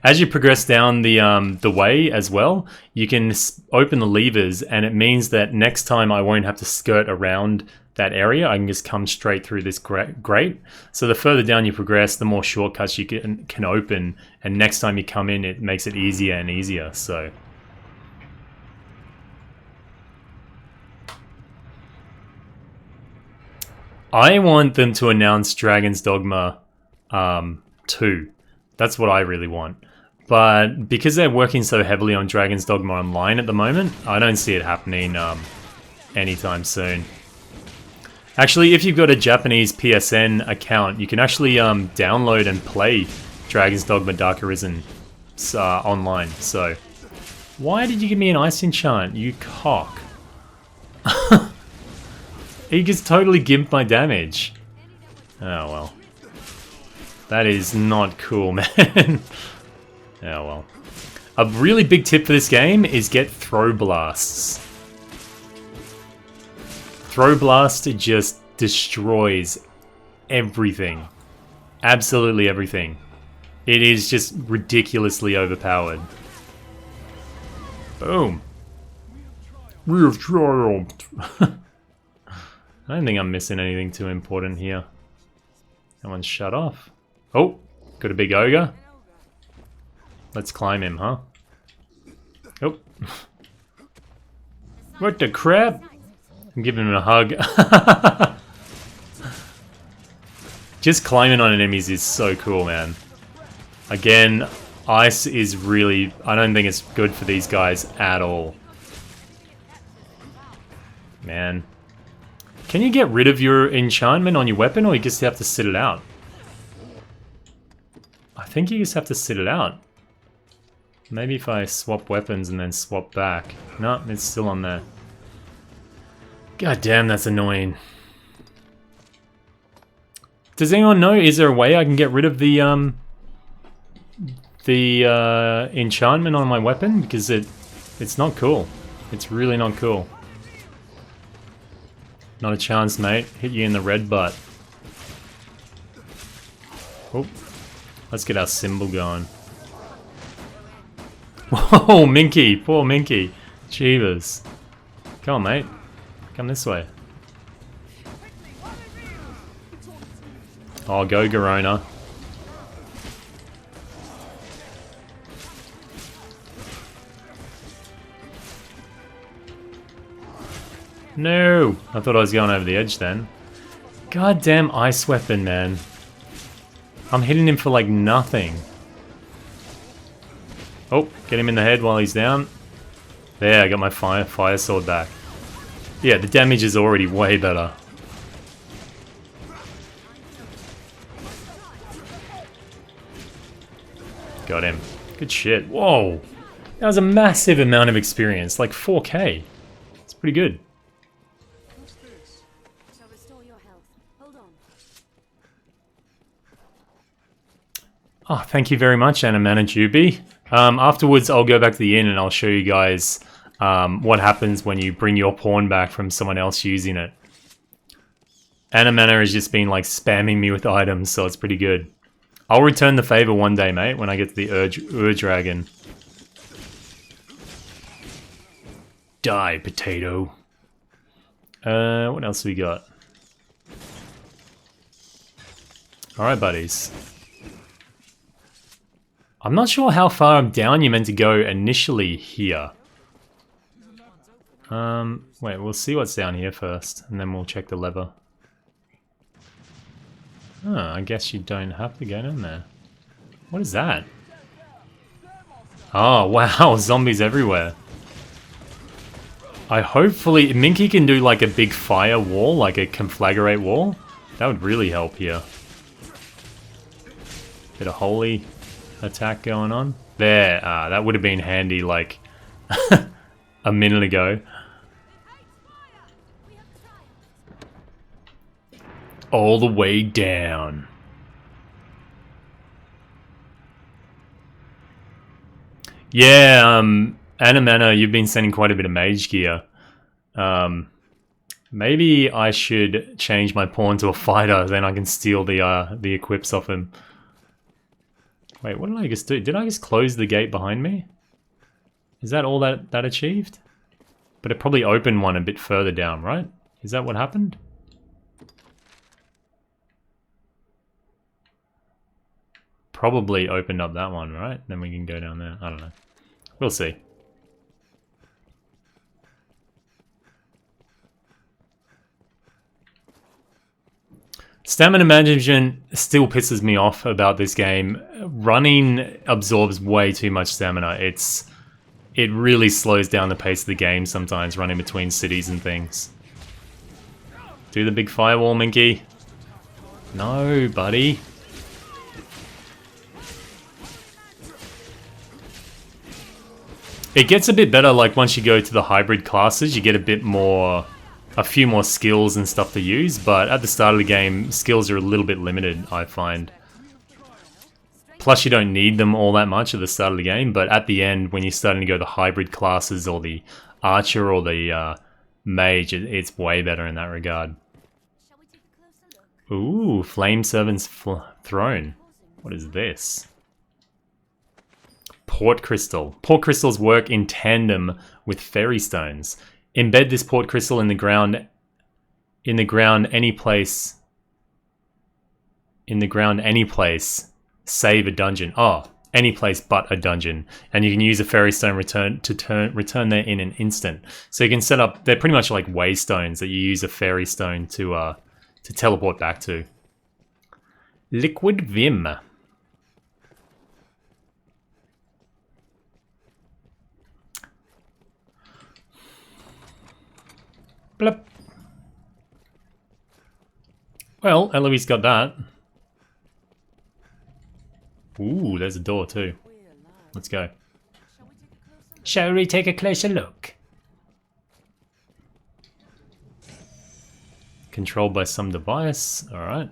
As you progress down the way as well, you can open the levers, and it means that next time I won't have to skirt around that area. I can just come straight through this grate. So the further down you progress, the more shortcuts you can open, and next time you come in, it makes it easier and easier. So. I want them to announce Dragon's Dogma 2. That's what I really want. But because they're working so heavily on Dragon's Dogma Online at the moment, I don't see it happening anytime soon. Actually, if you've got a Japanese PSN account, you can actually download and play Dragon's Dogma Dark Arisen online. So, why did you give me an ice enchant, you cock? He just totally gimped my damage. Oh well. That is not cool, man. Oh well. A really big tip for this game is get throw blasts. Throw blast just destroys everything. Absolutely everything. It is just ridiculously overpowered. Boom. We have triumphed. I don't think I'm missing anything too important here. That one's shut off. Oh, got a big ogre. Let's climb him, huh? Oh. What the crap? I'm giving him a hug. Just climbing on enemies is so cool, man. Again, ice is really... I don't think it's good for these guys at all. Man. Can you get rid of your enchantment on your weapon, or you just have to sit it out? I think you just have to sit it out. Maybe if I swap weapons and then swap back. No, it's still on there. God damn, that's annoying. Does anyone know, is there a way I can get rid of the enchantment on my weapon? Because it's not cool. It's really not cool. Not a chance, mate. Hit you in the red butt. Oh, let's get our symbol going. Whoa, Minky! Poor Minky. Jeevers. Come on, mate. Come this way. Oh, go Garona. No! I thought I was going over the edge then. Goddamn ice weapon, man. I'm hitting him for like nothing. Oh, get him in the head while he's down. There, I got my fire sword back. Yeah, the damage is already way better. Got him. Good shit. Whoa! That was a massive amount of experience, like 4K. It's pretty good. Shall restore your health. Hold on. Oh, thank you very much, Anamana Juby. Afterwards, I'll go back to the inn and I'll show you guys what happens when you bring your pawn back from someone else using it. Anamana has just been like spamming me with items, so it's pretty good. I'll return the favor one day, mate, when I get to the Ur-Dragon. Die, potato. What else we got? Alright, buddies. I'm not sure how far down you're meant to go initially here. Wait, we'll see what's down here first, and then we'll check the lever. Oh, I guess you don't have to go down there. What is that? Oh, wow, zombies everywhere. Hopefully, Minky can do like a big fire wall, like a conflagrate wall. That would really help here. Bit of holy attack going on. There, that would have been handy like a minute ago. All the way down. Yeah, Anamana, you've been sending quite a bit of mage gear. Maybe I should change my pawn to a fighter, then I can steal the equips off him. Wait, what did I just do? Did I just close the gate behind me? Is that all that achieved? But it probably opened one a bit further down, right? Is that what happened? Probably opened up that one, right? Then we can go down there. I don't know. We'll see. Stamina management still pisses me off about this game. Running absorbs way too much stamina. It really slows down the pace of the game sometimes, running between cities and things. Do the big firewall, Minky. No, buddy. It gets a bit better, like once you go to the hybrid classes, you get a few more skills and stuff to use, but at the start of the game, skills are a little bit limited, I find. Plus, you don't need them all that much at the start of the game, but at the end, when you're starting to go to the hybrid classes or the archer or the mage, it's way better in that regard. Ooh, Flame Servant's Throne. What is this? Port Crystal. Port Crystals work in tandem with Fairy Stones. Embed this Port Crystal in the ground any place. Save a dungeon. Oh, any place but a dungeon. And you can use a Fairy Stone return there in an instant. So you can set up, they're pretty much like waystones that you use a Fairy Stone to teleport back to. Liquid Vim. Blip. Well, Eloise got that. Ooh, there's a door too. Let's go. Shall we take a closer look? Controlled by some device. Alright.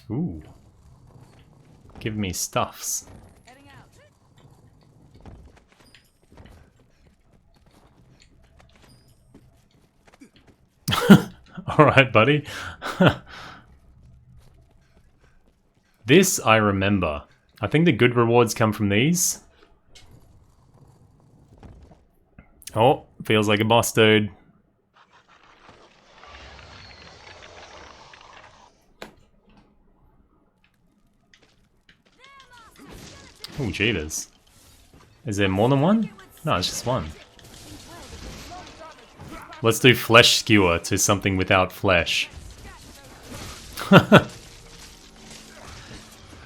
Ooh. Give me stuffs. Alright, buddy. This I remember. I think the good rewards come from these. Oh, feels like a boss, dude. Oh, jeeters. Is there more than one? No, it's just one. Let's do flesh skewer to something without flesh.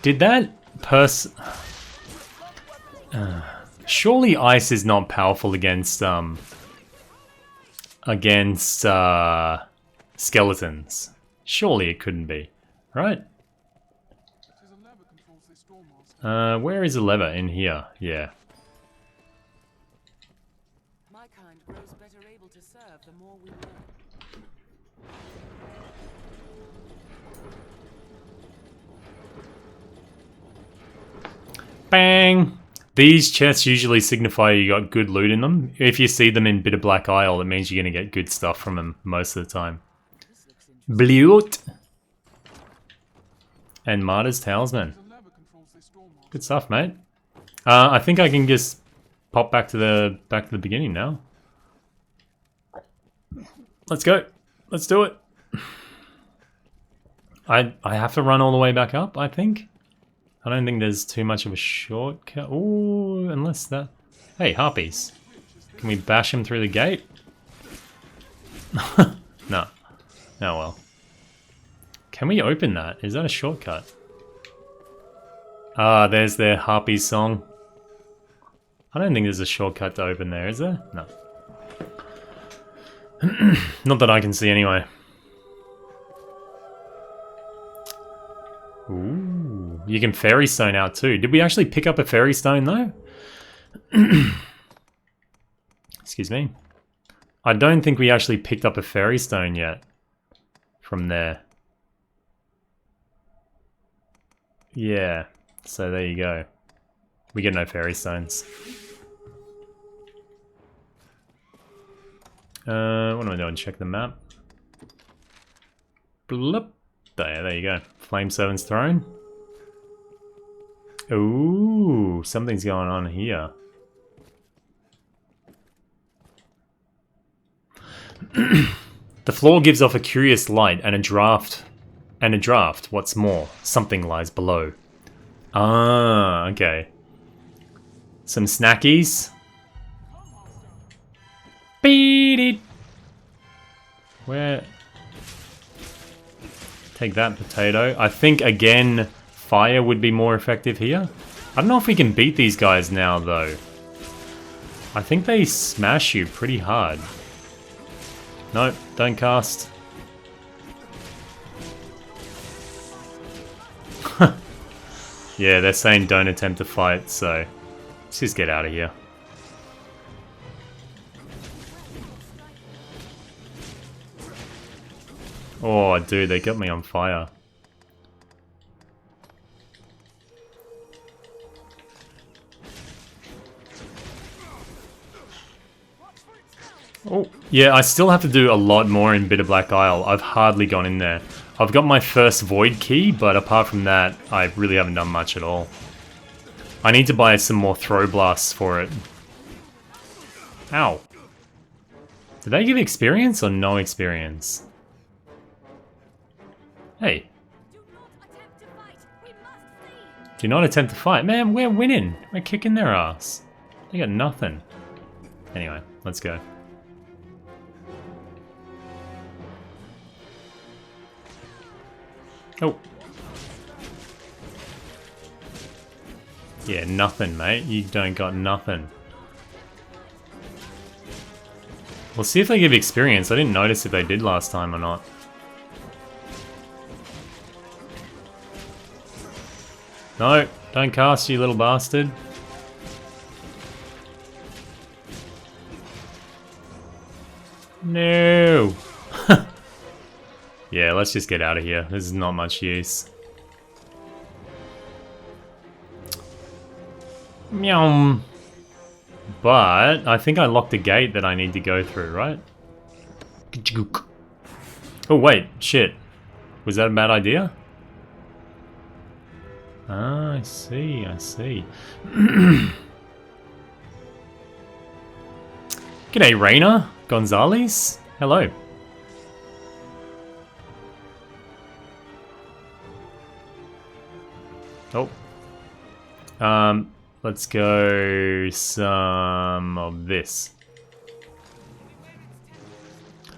Did that surely ice is not powerful against skeletons. Surely it couldn't be, right? Where is the lever? In here, yeah. My kind grows better able to serve the more we learn. Bang! These chests usually signify you got good loot in them. If you see them in Bitter Black Isle, it means you're going to get good stuff from them most of the time. Bloot! And Martyr's Talisman. Good stuff, mate. I think I can just pop back to the beginning now. Let's go. Let's do it. I have to run all the way back up, I think. I don't think there's too much of a shortcut. Ooh, unless that... Hey, harpies. Can we bash them through the gate? No. Oh well. Can we open that? Is that a shortcut? Ah, there's their harpies song. I don't think there's a shortcut to open there, is there? No. Not that I can see anyway. Ooh, you can fairy stone out too. Did we actually pick up a fairy stone though? Excuse me. I don't think we actually picked up a fairy stone yet. From there. Yeah, so there you go. We get no fairy stones. What am I doing? Check the map. Bloop. There you go. Flame Servant's Throne. Ooh, something's going on here. The floor gives off a curious light and a draft. What's more, something lies below. Ah, okay. Some snackies. Beat it. Where? Take that, potato. I think, again, fire would be more effective here. I don't know if we can beat these guys now, though. I think they smash you pretty hard. Nope, don't cast. Yeah, they're saying don't attempt to fight, so let's just get out of here. Oh, dude, they got me on fire. Oh, yeah, I still have to do a lot more in Bitter Black Isle. I've hardly gone in there. I've got my first Void Key, but apart from that, I really haven't done much at all. I need to buy some more Throw Blasts for it. Ow. Did they give experience or no experience? Hey. Do not attempt to fight. Man, we're winning. We're kicking their ass. They got nothing. Anyway, let's go. Oh. Yeah, nothing, mate. You don't got nothing. We'll see if they give experience. I didn't notice if they did last time or not. No, don't cast, you little bastard. No. Yeah, let's just get out of here. This is not much use. Meow. But I think I locked a gate that I need to go through, right? Oh wait, shit. Was that a bad idea? Ah, I see, I see. G'day, Reina Gonzalez. Hello. Oh. Let's go some of this.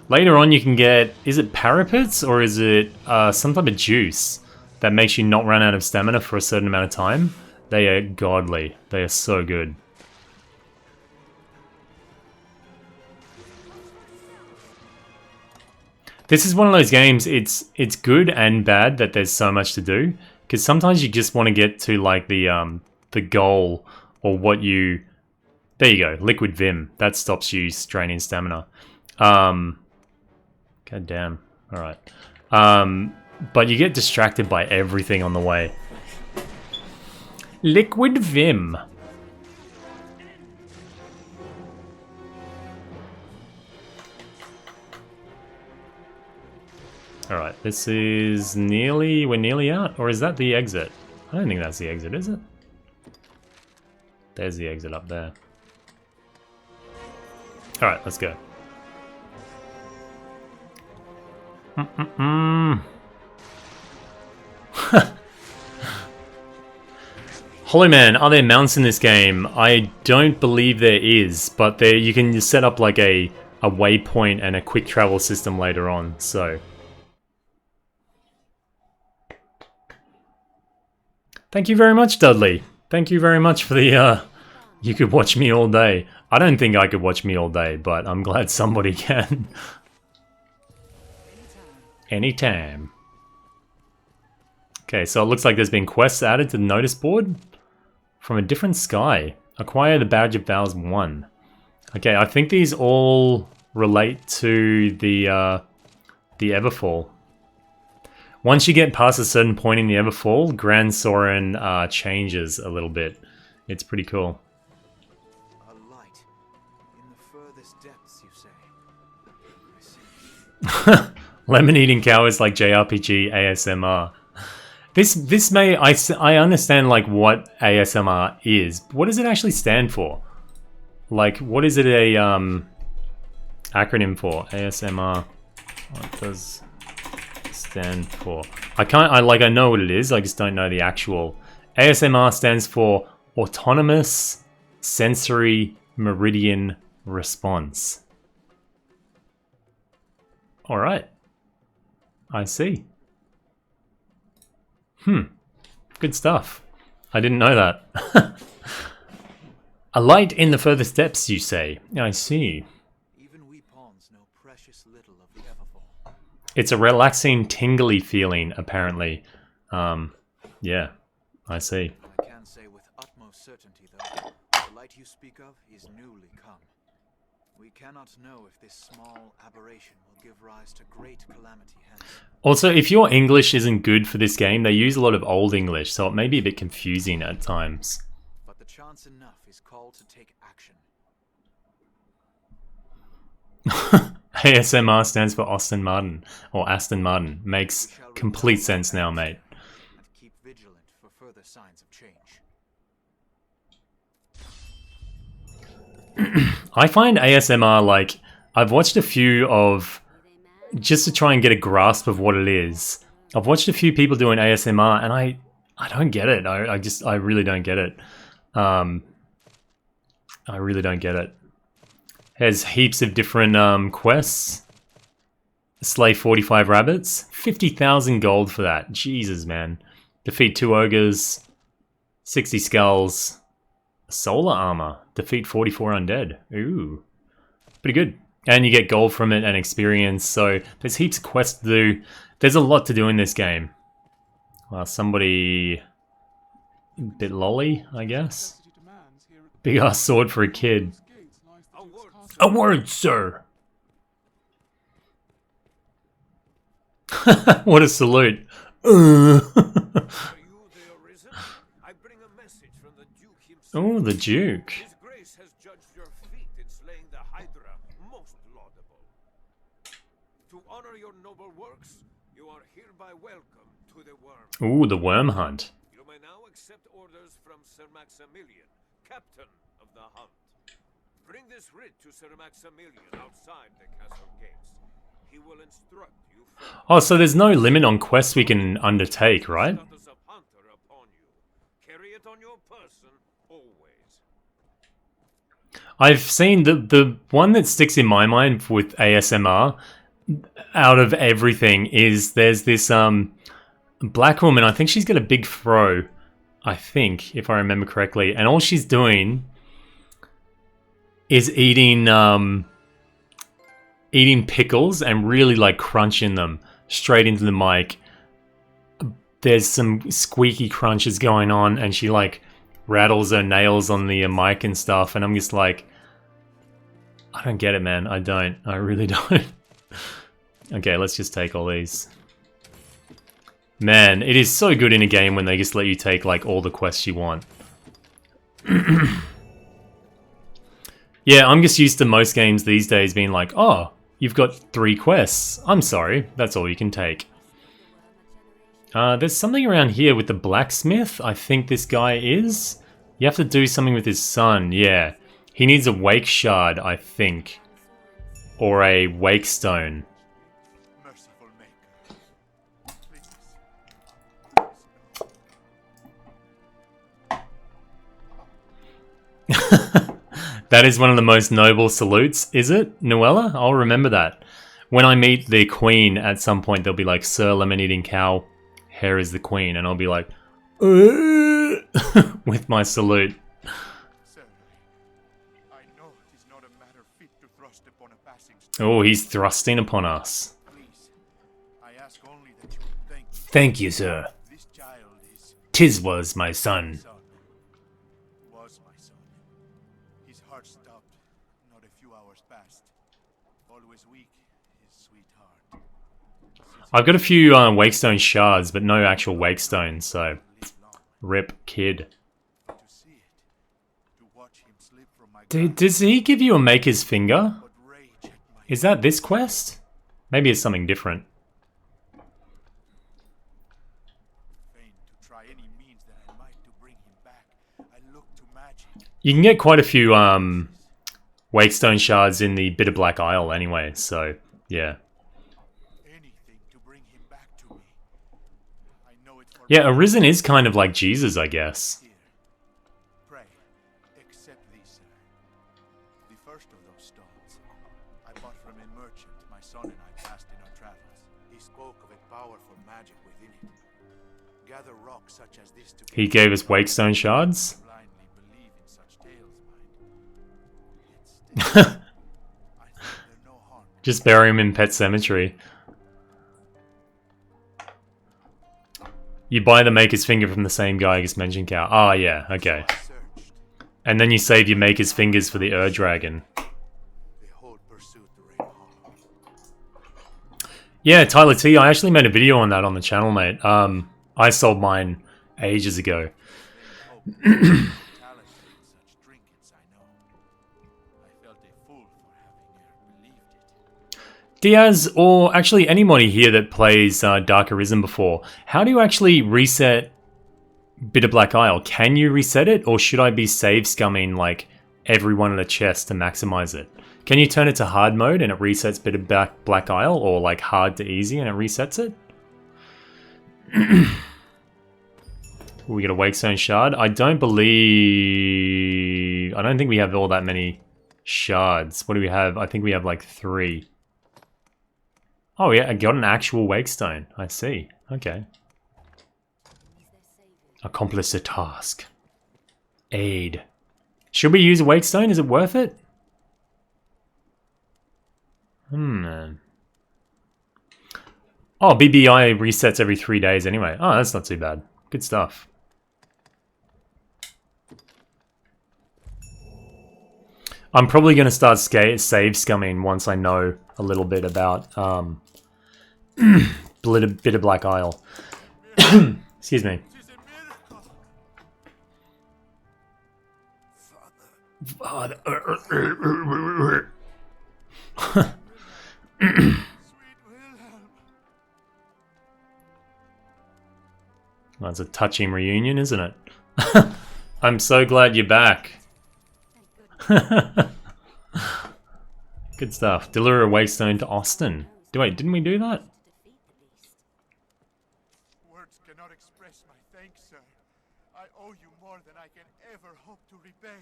Later on you can get, is it parapets or is it some type of juice that makes you not run out of stamina for a certain amount of time? They are godly. They are so good. This is one of those games, it's good and bad that there's so much to do. Because sometimes you just want to get to like the goal or what you... There you go, Liquid Vim. That stops you draining stamina. God damn. Alright. But you get distracted by everything on the way. Liquid Vim. Alright, this is nearly... We're nearly out? Or is that the exit? I don't think that's the exit, is it? There's the exit up there. Alright, let's go. Hollow Man, are there mounts in this game? I don't believe there is, but there you can set up like a waypoint and a quick travel system later on, so... Thank you very much, Dudley. Thank you very much for the, you could watch me all day. I don't think I could watch me all day, but I'm glad somebody can. Anytime. Okay, so it looks like there's been quests added to the notice board. From a different sky. Acquire the Badge of Vows 1. Okay, I think these all relate to the Everfall. Once you get past a certain point in the Everfall, Gran Soren changes a little bit. It's pretty cool. A light in the furthest depths, you say? I see. Lemon eating cow is like JRPG ASMR. This may I understand like what ASMR is. But what does it actually stand for? Like what is it a acronym for? ASMR. What does stand for? I know what it is, I just don't know the actual. ASMR stands for Autonomous Sensory Meridian Response. Alright. I see. Good stuff. I didn't know that. A light in the furthest depths, you say? I see. Even we pawns know precious little of the Everfall. It's a relaxing, tingly feeling, apparently. Yeah, I see. I can say with utmost certainty, though, the light you speak of is newly come. We cannot know if this small aberration will give rise to great calamity hence. Also, if your English isn't good for this game, they use a lot of Old English, so it may be a bit confusing at times. But the chance enough is called to take action. ASMR stands for Aston Martin, or Aston Martin. Makes complete sense now, mate. And keep vigilant for further signs of change. I find ASMR like... I've watched a few of... Just to try and get a grasp of what it is. I've watched a few people doing ASMR and I don't get it. I really don't get it. I really don't get it. Has heaps of different quests. Slay 45 rabbits. 50,000 gold for that. Jesus, man. Defeat 2 ogres. 60 skulls. Solar armor. Defeat 44 undead. Ooh. Pretty good. And you get gold from it and experience. So there's heaps of quests to do. There's a lot to do in this game. Somebody... a bit lolly, I guess. Big ass sword for a kid. A word, sir! What a salute. Are you the Arisen? I bring a message from the Duke himself. Oh, the Duke. His Grace has judged your feat in slaying the Hydra most laudable. To honor your noble works, you are hereby welcome to the worm. Ooh, the worm hunt. You may now accept orders from Sir Maximilian, captain of the hunt. Bring this writ to Sir Maximilian outside the castle gates. He will instruct you further. Oh, so there's no limit on quests we can undertake, right? Status of hunter upon you. Carry it on your person always. I've seen the one that sticks in my mind with ASMR out of everything is there's this black woman. I think she's got a big fro, I think, if I remember correctly, and all she's doing is eating pickles and really like crunching them straight into the mic. There's some squeaky crunches going on, and she like rattles her nails on the mic and stuff, and I'm just like, I don't get it, man. I don't. I really don't. Okay, let's just take all these. Man, it is so good in a game when they just let you take like all the quests you want. Yeah, I'm just used to most games these days being like, oh, you've got 3 quests. I'm sorry, that's all you can take. There's something around here with the blacksmith, I think this guy is. You have to do something with his son, yeah. He needs a wake shard, I think. Or a wake stone. Merciful Maker. That is one of the most noble salutes, is it, Noella? I'll remember that. When I meet the queen at some point, they'll be like, Sir Lemon-Eating Cow, here is the queen. And I'll be like, with my salute. Sir, I know it is not a matter fit to thrust upon a passing Oh, he's thrusting upon us. Please, I ask only that you thank me. Thank you, sir. This child is 'Tis was my son. son. Was my son. His heart stopped not a few hours past. Always weak, his sweet heart. I've got a few Wakestone shards, but no actual Wakestone, so rip kid. To see it, to watch him slip from my Does he give you a Maker's Finger? but rage at my Is that this quest? Maybe it's something different. fain to try any means that I might to bring him back. I look to magic. You can get quite a few Wakestone shards in the Bitter Black Isle anyway, so yeah. Anything to bring him back to me. I know it for Yeah, Arisen is kind of like Jesus, I guess. here. Pray, accept these, sir. The first of those stones I bought from a merchant my son and I passed in our travels. He spoke of a powerful magic within it. Gather rocks such as this to He gave us Wakestone shards. blindly believe in such tales, mind. Yet still, I think they're no harm. Just bury him in Pet Cemetery. You buy the Maker's Finger from the same guy I just mentioned, Cow. Ah, yeah, okay. I searched. And then you save your Maker's Fingers for the Dragon. The whole pursuit rain hollow. Yeah, Tyler T, I actually made a video on that on the channel, mate. I sold mine ages ago. Talented in such trinkets, I know. I felt a fool for having believed it. Diaz, or actually anybody here that plays Dark Arisen before, how do you actually reset Bitter Black Isle? Can you reset it, or should I be save scumming like every one of the chests to maximize it? Can you turn it to hard mode and it resets Bitter Black Isle, or like hard to easy and it resets it? We get a Wakestone shard. I don't think we have all that many shards. What do we have? I think we have like 3. Oh yeah, I got an actual Wakestone. I see. Okay. Accomplish the task. Aid. Should we use a Wakestone? Is it worth it? Oh, BBI resets every 3 days anyway. Oh, that's not too bad. Good stuff. I'm probably going to start save scumming once I know a little bit about Bitter Black Isle. Excuse me. Tis a miracle. Father. Sweet Well, it's a touching reunion, isn't it? I'm so glad you're back. Good stuff. Deliver a Waystone to Austin. Wait, didn't we do that? Words cannot express my thanks, sir. I owe you more than I can ever hope to repay.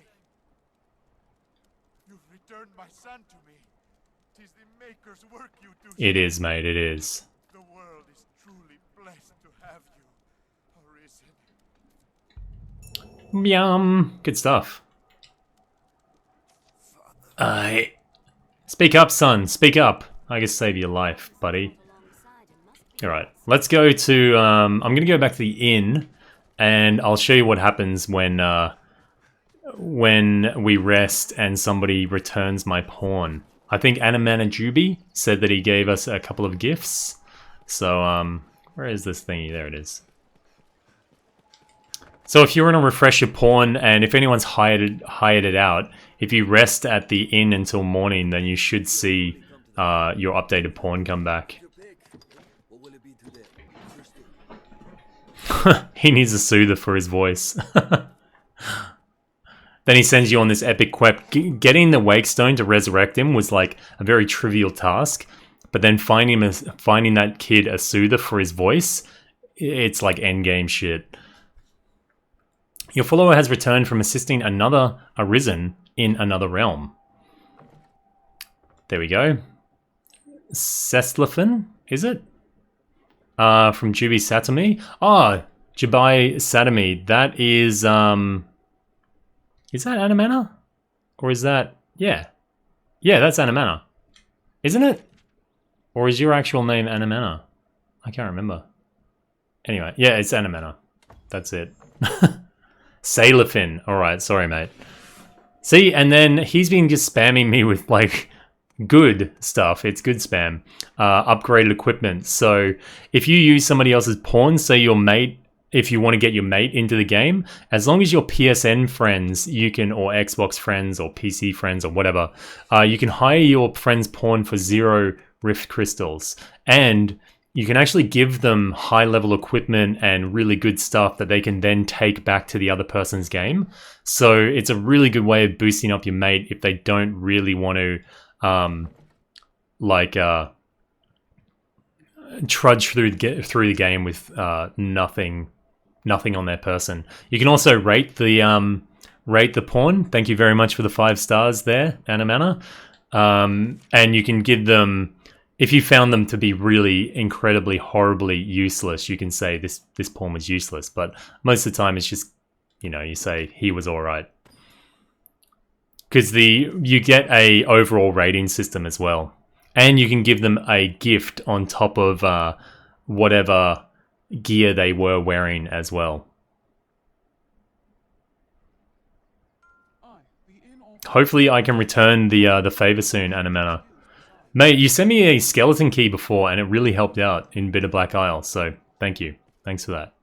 You've returned my son to me. 'Tis the Maker's work you do. It is, mate, it is. The world is truly blessed to have you, Arisen. Yum. Good stuff. Speak up, son. Speak up. I can save your life, buddy. Alright, let's go to... I'm going to go back to the inn, and I'll show you what happens when we rest and somebody returns my pawn. I think Anamanajubi said that he gave us a couple of gifts. So, where is this thingy? There it is. So if you want to refresh your pawn, and if anyone's hired it out, if you rest at the inn until morning, then you should see your updated pawn come back. He needs a soother for his voice. Then he sends you on this epic quest. Getting the Wakestone to resurrect him was like a very trivial task, but then finding that kid a soother for his voice, it's like endgame shit. Your follower has returned from assisting another Arisen in another realm. There we go. Seslafin, is it? From Jubi Satami. Ah, Jubai Satami. That is that Anamana? Or is that... Yeah. Yeah, that's Anamana. Isn't it? Or is your actual name Anamana? I can't remember. Anyway, yeah, it's Anamana. That's it. Salafin. Alright, sorry, mate. See, and then he's been just spamming me with, like, good stuff. It's good spam. Upgraded equipment. So, if you use somebody else's pawn, say your mate, if you want to get your mate into the game, as long as you're PSN friends, you can, or Xbox friends, or PC friends, or whatever, you can hire your friend's pawn for 0 Rift Crystals. And you can actually give them high-level equipment and really good stuff that they can then take back to the other person's game. So it's a really good way of boosting up your mate if they don't really want to, trudge through the game with nothing on their person. You can also rate the pawn. Thank you very much for the 5 stars there, Anamana. And you can give them... If you found them to be really incredibly, horribly useless, you can say this pawn was useless. But most of the time, it's just, you know, you say he was all right. Because you get a overall rating system as well, and you can give them a gift on top of whatever gear they were wearing as well. Hopefully, I can return the favor soon, Anamana. Mate, you sent me a skeleton key before, and it really helped out in Bitter Black Isle, so thank you. Thanks for that.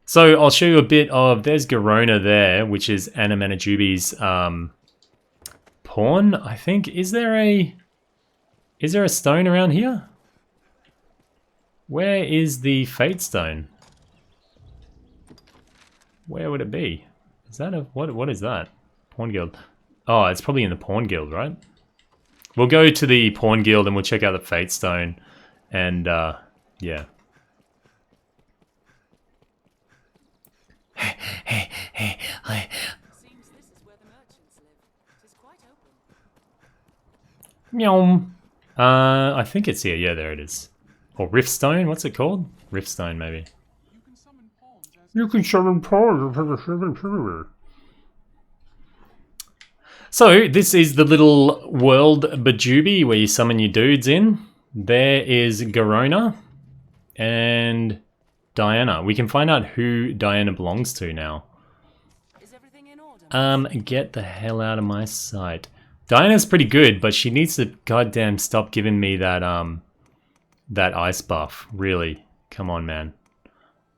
So, I'll show you a bit of... There's Garona there, which is Anamanajubi's pawn, I think. Is there a stone around here? Where is the Fate Stone? Where would it be? Is that a... What is that? Pawn Guild. Oh, it's probably in the Pawn Guild, right? We'll go to the Pawn Guild and we'll check out the Fate Stone. And, yeah. Seems this is where the merchants live. It is quite open. Meow. I think it's here. Yeah, there it is. Or Riftstone. What's it called? Riftstone, maybe. You can summon pawns. So, this is the little world Bajubi where you summon your dudes in. There is Garona and Diana. We can find out who Diana belongs to now. Is everything in order? Get the hell out of my sight. Diana's pretty good, but she needs to goddamn stop giving me that that ice buff. Really. Come on, man.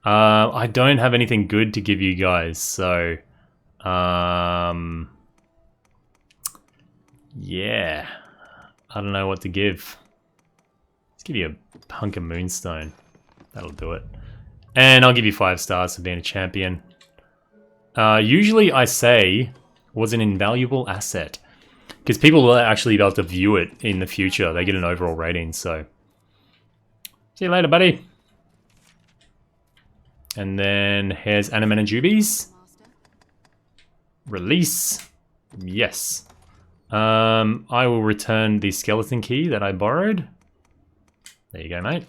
I don't have anything good to give you guys, so yeah. I don't know what to give. Let's give you a hunk of moonstone. That'll do it. And I'll give you 5 stars for being a champion. Usually I say was an invaluable asset. Because people will actually be able to view it in the future. They get an overall rating, so. See you later, buddy. And then here's Animana Jubies. Release. Yes. I will return the skeleton key that I borrowed. There you go, mate.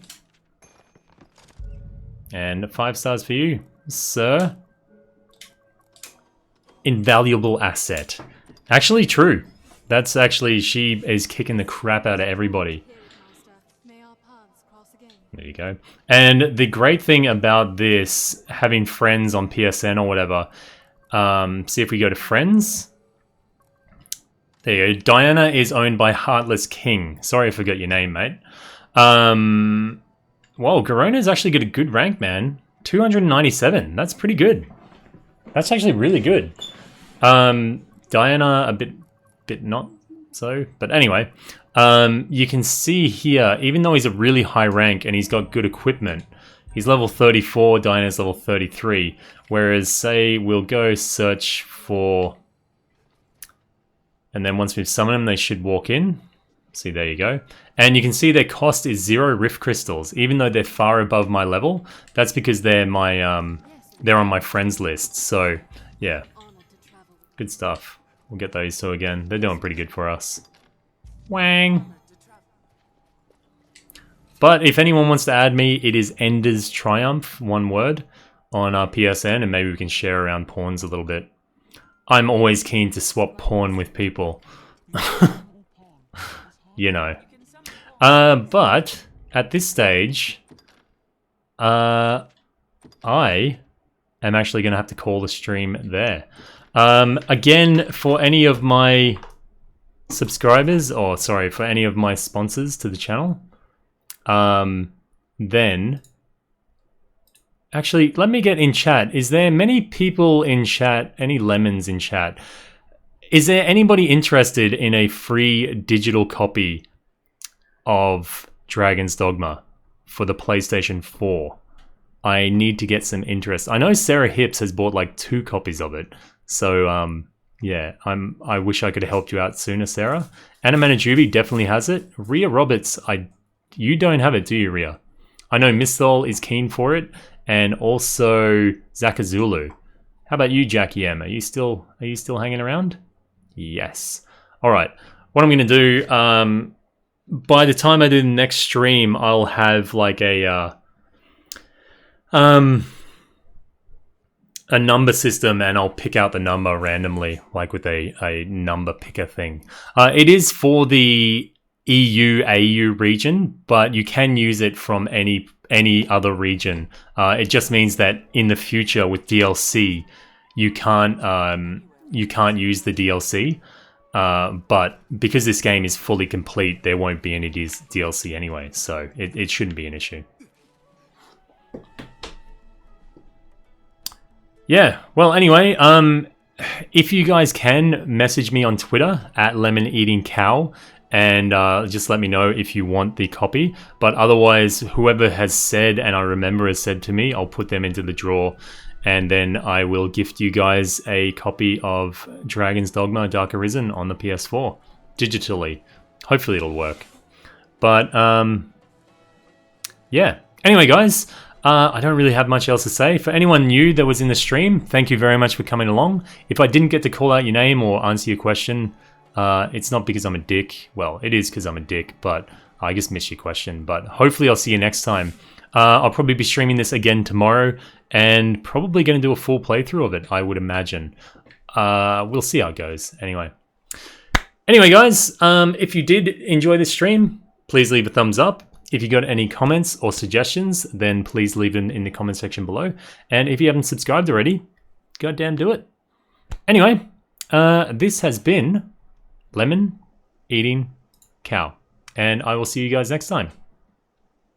And 5 stars for you, sir. Invaluable asset. Actually true. That's actually, she is kicking the crap out of everybody. There you go. And the great thing about this, having friends on PSN or whatever, see if we go to friends. There you go. Diana is owned by Heartless King. Sorry I forgot your name, mate. Whoa, Garona's actually got a good rank, man. 297. That's pretty good. That's actually really good. Diana, a bit not so. But anyway, you can see here, even though he's a really high rank and he's got good equipment, he's level 34, Diana's level 33. Whereas, say, we'll go search for... And then once we've summoned them, they should walk in. See, there you go. And you can see their cost is 0 Rift Crystals, even though they're far above my level. That's because they're my they're on my friends list. So, yeah. Good stuff. We'll get those two again. They're doing pretty good for us. Wang! But if anyone wants to add me, it is Ender's Triumph, one word, on our PSN, and maybe we can share around pawns a little bit. I'm always keen to swap pawn with people. You know. But at this stage, I am actually going to have to call the stream there. Again, for any of my subscribers, or sorry, for any of my sponsors to the channel, then... Actually, let me get in chat. Is there many people in chat, any lemons in chat? Is there anybody interested in a free digital copy of Dragon's Dogma for the PlayStation 4? I need to get some interest. I know Sarah Hips has bought like 2 copies of it. So, yeah, I wish I could have helped you out sooner, Sarah. Animana Juby definitely has it. Rhea Roberts, you don't have it, do you, Rhea? I know Misthol is keen for it. And also Zakazulu. How about you, Jackie M? Are you still hanging around? Yes. Alright. What I'm gonna do, by the time I do the next stream, I'll have like a number system, and I'll pick out the number randomly, like with a number picker thing. It is for the EU-AU region, but you can use it from any other region. It just means that in the future with DLC, you can't use the DLC. But because this game is fully complete, there won't be any DLC anyway, so it shouldn't be an issue. Yeah, well, anyway, if you guys can, message me on Twitter at @LemonEatingCow, and just let me know if you want the copy. But otherwise, whoever has said, and I remember has said to me, I'll put them into the draw, and then I will gift you guys a copy of Dragon's Dogma Dark Arisen on the PS4, digitally. Hopefully it'll work. But, yeah. Anyway, guys, I don't really have much else to say. For anyone new that was in the stream, thank you very much for coming along. If I didn't get to call out your name or answer your question, it's not because I'm a dick. Well, it is because I'm a dick, but I just missed your question. But hopefully I'll see you next time. I'll probably be streaming this again tomorrow, and probably going to do a full playthrough of it, I would imagine. We'll see how it goes. Anyway, guys, if you did enjoy this stream, please leave a thumbs up. If you got any comments or suggestions, then please leave them in the comment section below. And if you haven't subscribed already, goddamn do it. Anyway, this has been Lemon Eating Cow, and I will see you guys next time.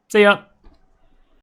See ya!